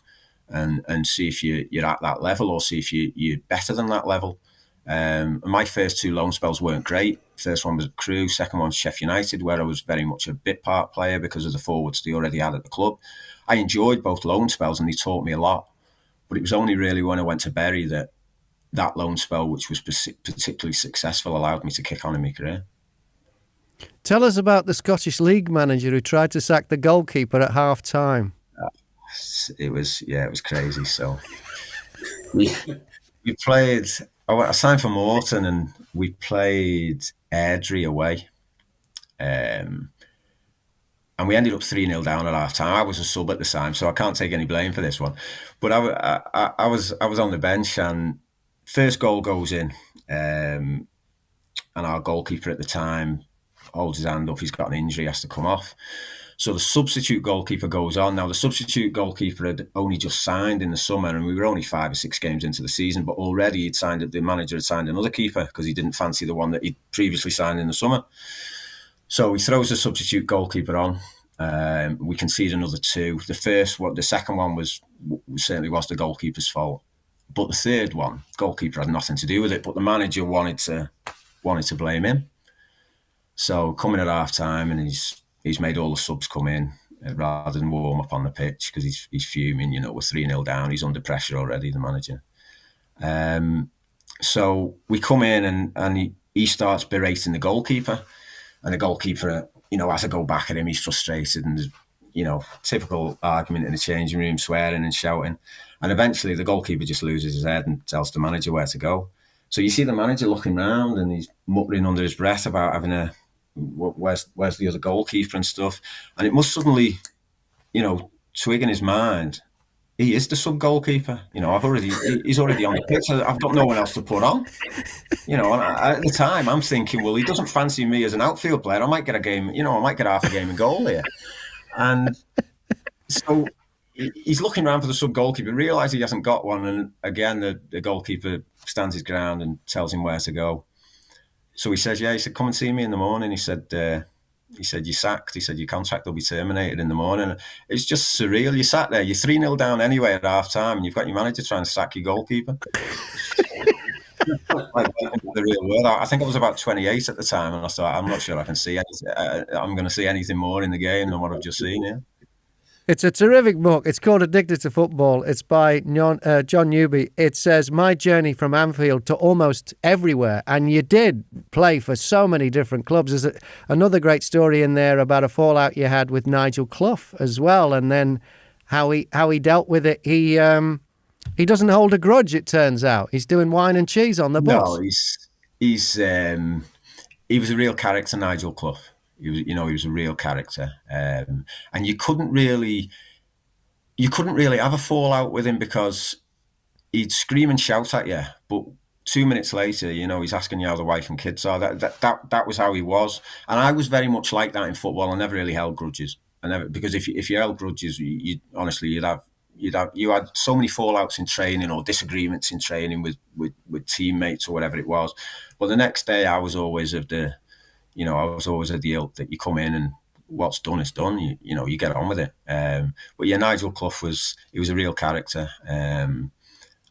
and see if you're at that level, or see if you're better than that level. My first 2 loan spells weren't great. First one was at Crewe, second one was Sheffield United, where I was very much a bit part player because of the forwards they already had at the club. I enjoyed both loan spells and they taught me a lot. But it was only really when I went to Bury that loan spell, which was particularly successful, allowed me to kick on in my career. Tell us about the Scottish League manager who tried to sack the goalkeeper at half time. It was crazy. So we played. I signed for Morton, and we played Airdrie away, and we ended up 3-0 down at half time. I was a sub at the time, so I can't take any blame for this one. But I was on the bench, and first goal goes in, and our goalkeeper at the time holds his hand up. He's got an injury, has to come off. So the substitute goalkeeper goes on. Now, the substitute goalkeeper had only just signed in the summer, and we were only 5 or 6 games into the season, but already the manager had signed another keeper because he didn't fancy the one that he'd previously signed in the summer. So he throws the substitute goalkeeper on. We concede another 2. The second one was the goalkeeper's fault. But the third one, goalkeeper had nothing to do with it, but the manager wanted to blame him. So coming at half time, and he's made all the subs come in rather than warm up on the pitch because he's fuming. We're 3-0 down. He's under pressure already, the manager. So we come in and he starts berating the goalkeeper, and the goalkeeper, has to go back at him. He's frustrated, and typical argument in the changing room, swearing and shouting. And eventually the goalkeeper just loses his head and tells the manager where to go. So you see the manager looking round, and he's muttering under his breath about having where's the other goalkeeper and stuff. And it must suddenly, twig in his mind, he is the sub goalkeeper. He's already on the pitch. I've got no one else to put on. And at the time I'm thinking, well, he doesn't fancy me as an outfield player. I might get a game, I might get half a game in goal here. And so he's looking around for the sub goalkeeper, realises he hasn't got one, and again the goalkeeper stands his ground and tells him where to go. So he says, he said, come and see me in the morning. He said, you're sacked. He said, your contract will be terminated in the morning. It's just surreal. You sat there, you're 3-0 down anyway at half time, and you've got your manager trying to sack your goalkeeper. Like the real world. I think I was about 28 at the time, and I thought, I'm not sure I can see anything. I'm going to see anything more in the game than what I've just seen here. It's a terrific book. It's called Addicted to Football. It's by Jon Newby. It says, my journey from Anfield to almost everywhere. And you did play for so many different clubs. There's another great story in there about a fallout you had with Nigel Clough as well, and then how he dealt with it. He doesn't hold a grudge, it turns out. He's doing wine and cheese on the bus. No, he was a real character, Nigel Clough. He was a real character, and you couldn't really have a fallout with him because he'd scream and shout at you, but 2 minutes later, he's asking you how the wife and kids are. That was how he was, and I was very much like that in football. I never really held grudges. Because if you held grudges, you had so many fallouts in training or disagreements in training with teammates or whatever it was. But the next day, I was always of the ilk that you come in and what's done is done. You get on with it. But yeah, Nigel Clough was a real character. And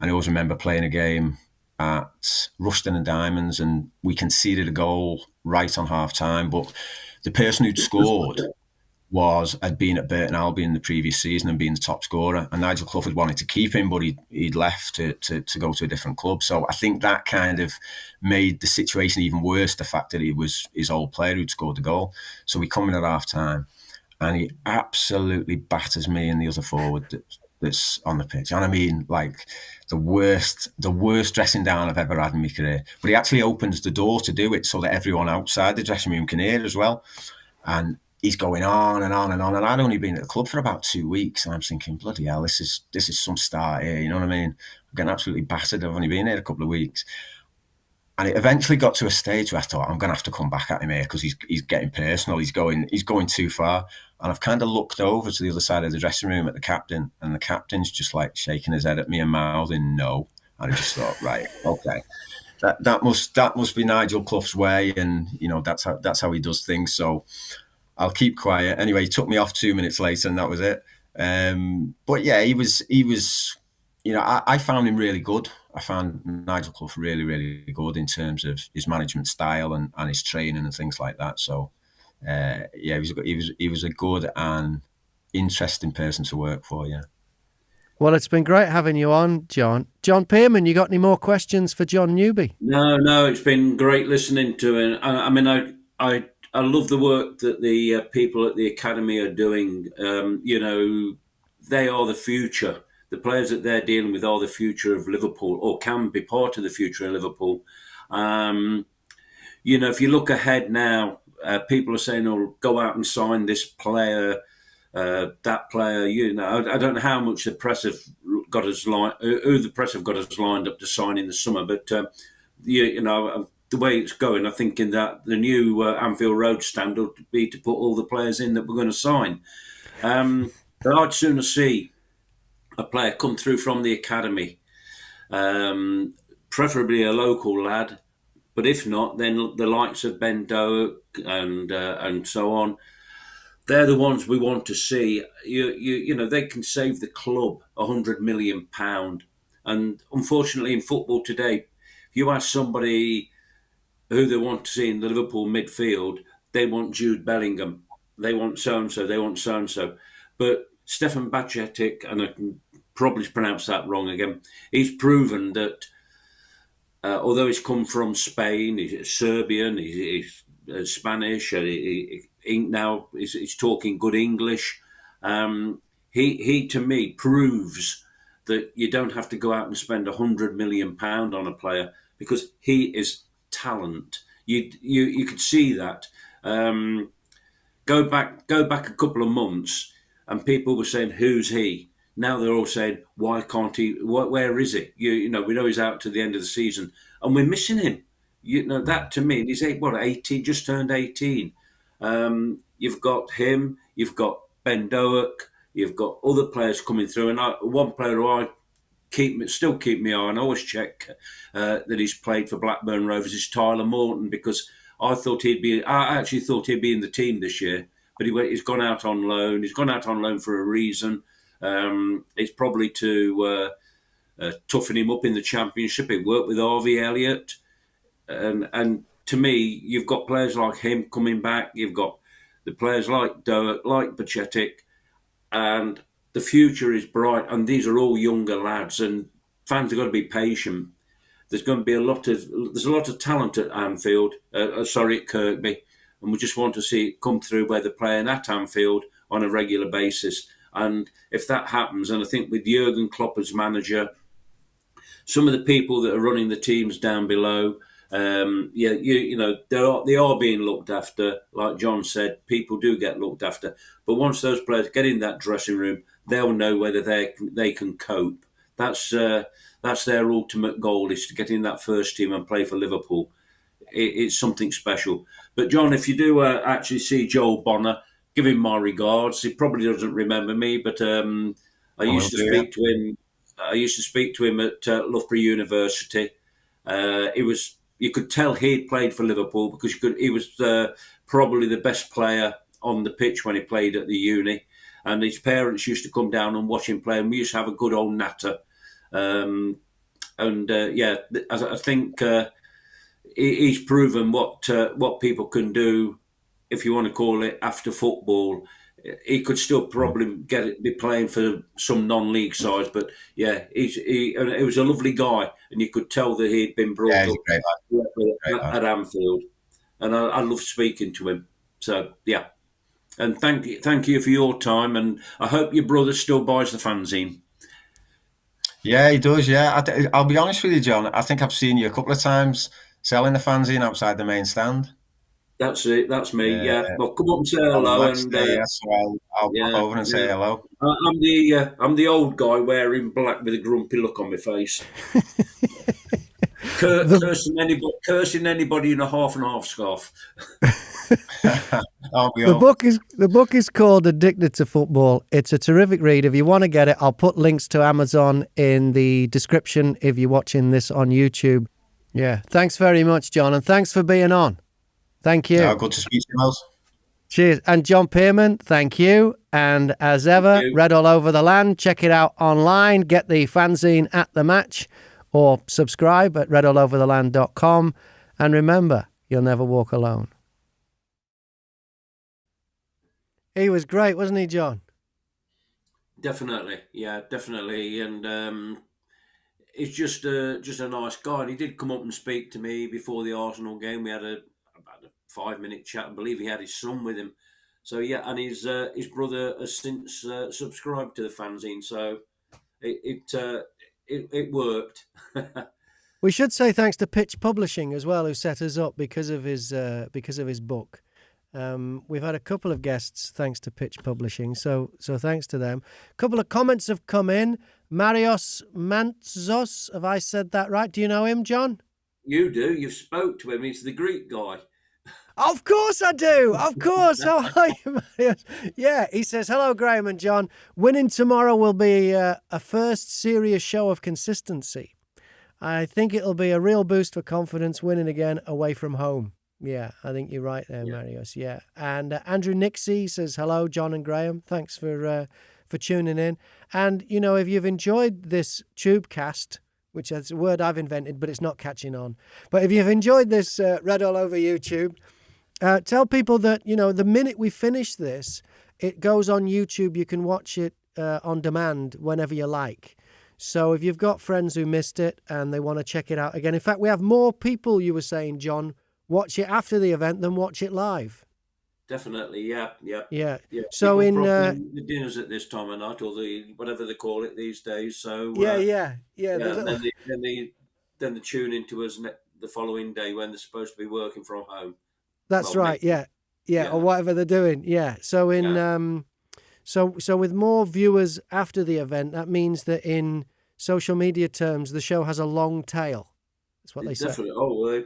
I always remember playing a game at Rushden and Diamonds, and we conceded a goal right on half time. But the person who'd scored had been at Burton Albion the previous season and been the top scorer, and Nigel Clough had wanted to keep him, but he'd left to go to a different club. So I think that kind of made the situation even worse, the fact that he was his old player who'd scored the goal. So we come in at half time and he absolutely batters me and the other forward that's on the pitch. And I mean, like the worst dressing down I've ever had in my career. But he actually opens the door to do it so that everyone outside the dressing room can hear as well. And he's going on and on and on. And I'd only been at the club for about 2 weeks. And I'm thinking, bloody hell, this is some start here. You know what I mean? I'm getting absolutely battered. I've only been here a couple of weeks. And it eventually got to a stage where I thought, I'm going to have to come back at him here because he's getting personal. He's going too far. And I've kind of looked over to the other side of the dressing room at the captain. And the captain's just like shaking his head at me and mouthing no. And I just thought, right, okay. That must be Nigel Clough's way. And, that's how he does things. So I'll keep quiet. Anyway, he took me off 2 minutes later and that was it. But yeah, he was, I found him really good. I found Nigel Clough really, really good in terms of his management style and his training and things like that. So, he was a good and interesting person to work for, yeah. Well, it's been great having you on, John. John Pearman, you got any more questions for Jon Newby? No, it's been great listening to him. I mean, I love the work that the people at the academy are doing. They are the future. The players that they're dealing with are the future of Liverpool, or can be part of the future of Liverpool. If you look ahead now, people are saying, "Oh, go out and sign this player, that player." I don't know how much the press have got us who the press have got us lined up to sign in the summer, but the way it's going, I think in that the new Anfield Road stand would be to put all the players in that we're going to sign. But I'd sooner see a player come through from the academy, preferably a local lad. But if not, then the likes of Ben Doak and so on, they're the ones we want to see. They can save the club £100 million. And unfortunately, in football today, if you ask somebody who they want to see in the Liverpool midfield, they want Jude Bellingham. They want so-and-so, they want so-and-so. But Stefan Bajcetic, and I can probably pronounce that wrong again, he's proven that although he's come from Spain, he's Serbian, he's Spanish, now he's talking good English. He to me proves that you don't have to go out and spend £100 million on a player, because he is talent. You could see that. Go back a couple of months, and people were saying, "Who's he?" Now they're all saying, "Why can't he? Where is he?" We know he's out to the end of the season, and we're missing him. That to me, he's 18, just turned 18. You've got him, you've got Ben Doak, you've got other players coming through, and one player who I still keep my eye on, I always check that he's played for Blackburn Rovers, is Tyler Morton, because I actually thought he'd be in the team this year, but he's gone out on loan. He's gone out on loan for a reason. It's probably to toughen him up in the Championship. It worked with Harvey Elliott. And to me, you've got players like him coming back. You've got the players like Doak, like Bajcetic, and the future is bright. And these are all younger lads, and fans have got to be patient. There's going to be a lot of talent at Anfield. At Kirkby, and we just want to see it come through where they're playing at Anfield on a regular basis. And if that happens, and I think with Jurgen Klopp as manager, some of the people that are running the teams down below, they are being looked after. Like John said, people do get looked after. But once those players get in that dressing room, they'll know whether they can cope. That's their ultimate goal, is to get in that first team and play for Liverpool. It's something special. But John, if you do actually see Joel Bonner, give him my regards. He probably doesn't remember me, but I used to speak to him. I used to speak to him at Loughborough University. You could tell he'd played for Liverpool, because he was probably the best player on the pitch when he played at the uni. And his parents used to come down and watch him play, and we used to have a good old natter. I think he's proven what people can do, if you want to call it, after football. He could still probably be playing for some non-league sides, but it was a lovely guy, and you could tell that he'd been brought up at Anfield, and I love speaking to him. So yeah, and thank you for your time, and I hope your brother still buys the fanzine. Yeah, he does. Yeah, I'll be honest with you, John. I think I've seen you a couple of times selling the fanzine outside the main stand. That's it. That's me. Yeah. Well, come up and say hello, and so I'll pop over and say hello. I'm the old guy wearing black with a grumpy look on my face, cursing anybody in a half and half scarf. The book is called Addicted to Football. It's a terrific read. If you want to get it, I'll put links to Amazon in the description if you're watching this on YouTube. Yeah. Thanks very much, John, and thanks for being on. Thank you. Good to speak to you, Miles. Cheers. And John Pearman, thank you. And as ever, Red All Over the Land. Check it out online. Get the fanzine at the match, or subscribe at redallovertheland.com. And remember, you'll never walk alone. He was great, wasn't he, John? Definitely, yeah, definitely, and he's just a nice guy. And he did come up and speak to me before the Arsenal game. We had about a 5 minute chat. I believe he had his son with him. So yeah, and his brother has since subscribed to the fanzine. So it worked. We should say thanks to Pitch Publishing as well, who set us up because of his book. We've had a couple of guests thanks to Pitch Publishing, so thanks to them. A couple of comments have come in. Marios Mantzos, have I said that right? Do you know him, John? You do. You've spoke to him. He's the Greek guy. Of course I do. Of course. How are you, Marios? Yeah, he says, hello, Graham and John. Winning tomorrow will be a first serious show of consistency. I think it'll be a real boost for confidence winning again away from home. Yeah, I think you're right there, Marios. Yeah. And Andrew Nixie says, hello, John and Graham. Thanks for tuning in. And, you know, if you've enjoyed this Tubecast, which is a word I've invented, but it's not catching on. But if you've enjoyed this read all over YouTube, tell people that, you know, the minute we finish this, it goes on YouTube. You can watch it on demand whenever you like. So if you've got friends who missed it and they want to check it out again, in fact, we have more people, you were saying, John, watch it after the event than watch it live. Definitely, yeah. So people the dinners at this time of night, or the whatever they call it these days. So yeah. And then they tune into us the following day when they're supposed to be working from home. That's right. Yeah, or whatever they're doing. Yeah. So So with more viewers after the event, that means that in social media terms, the show has a long tail. That's what they say. Definitely. Oh,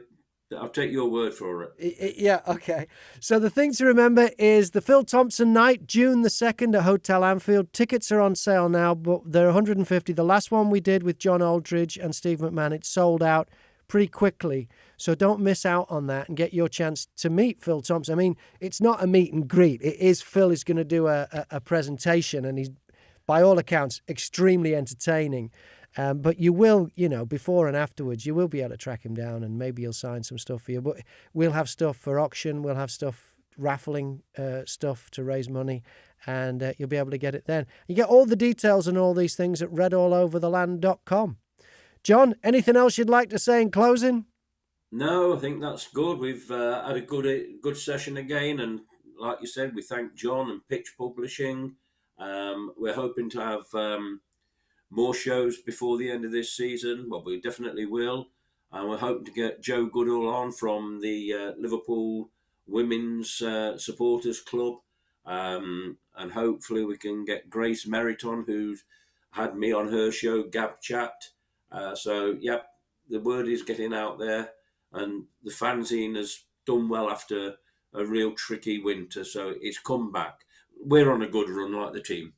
I'll take your word for it. Yeah, okay. So the thing to remember is the Phil Thompson night, June the 2nd at Hotel Anfield. Tickets are on sale now, but they're 150. The last one we did with John Aldridge and Steve McMahon, it sold out pretty quickly. So don't miss out on that and get your chance to meet Phil Thompson. I mean, it's not a meet and greet. It is Phil is going to do a presentation, and he's, by all accounts, extremely entertaining. But you will, you know, before and afterwards, you will be able to track him down, and maybe he'll sign some stuff for you. But we'll have stuff for auction. We'll have stuff, raffling stuff to raise money, and you'll be able to get it then. You get all the details and all these things at redallovertheland.com. John, anything else you'd like to say in closing? No, I think that's good. We've had a good session again, and like you said, we thank John and Pitch Publishing. We're hoping to have more shows before the end of this season. Well, we definitely will, and we're hoping to get Joe Goodall on from the Liverpool Women's Supporters Club, and hopefully we can get Grace Meriton, who's had me on her show, Gab Chat. The word is getting out there, and the fanzine has done well after a real tricky winter, so it's come back. We're on a good run, like the team.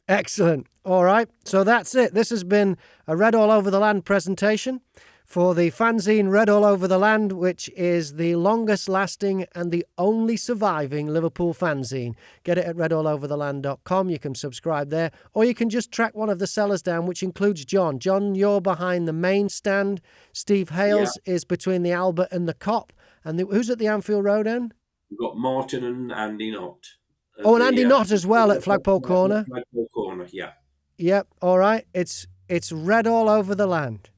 Excellent. All right, so that's it. This has been a Read All Over the Land presentation for the fanzine Read All Over the Land, which is the longest lasting and the only surviving Liverpool fanzine. Get it at redallovertheland.com. You can subscribe there, or you can just track one of the sellers down, which includes John. John, you're behind the main stand. Steve Hales is between the Albert and the Cop. And who's at the Anfield Road end? We've got Martin and Andy Knott. And Andy Knott as well at Flagpole Corner. Flagpole Corner, yeah. Yep, all right. It's Read All Over the Land.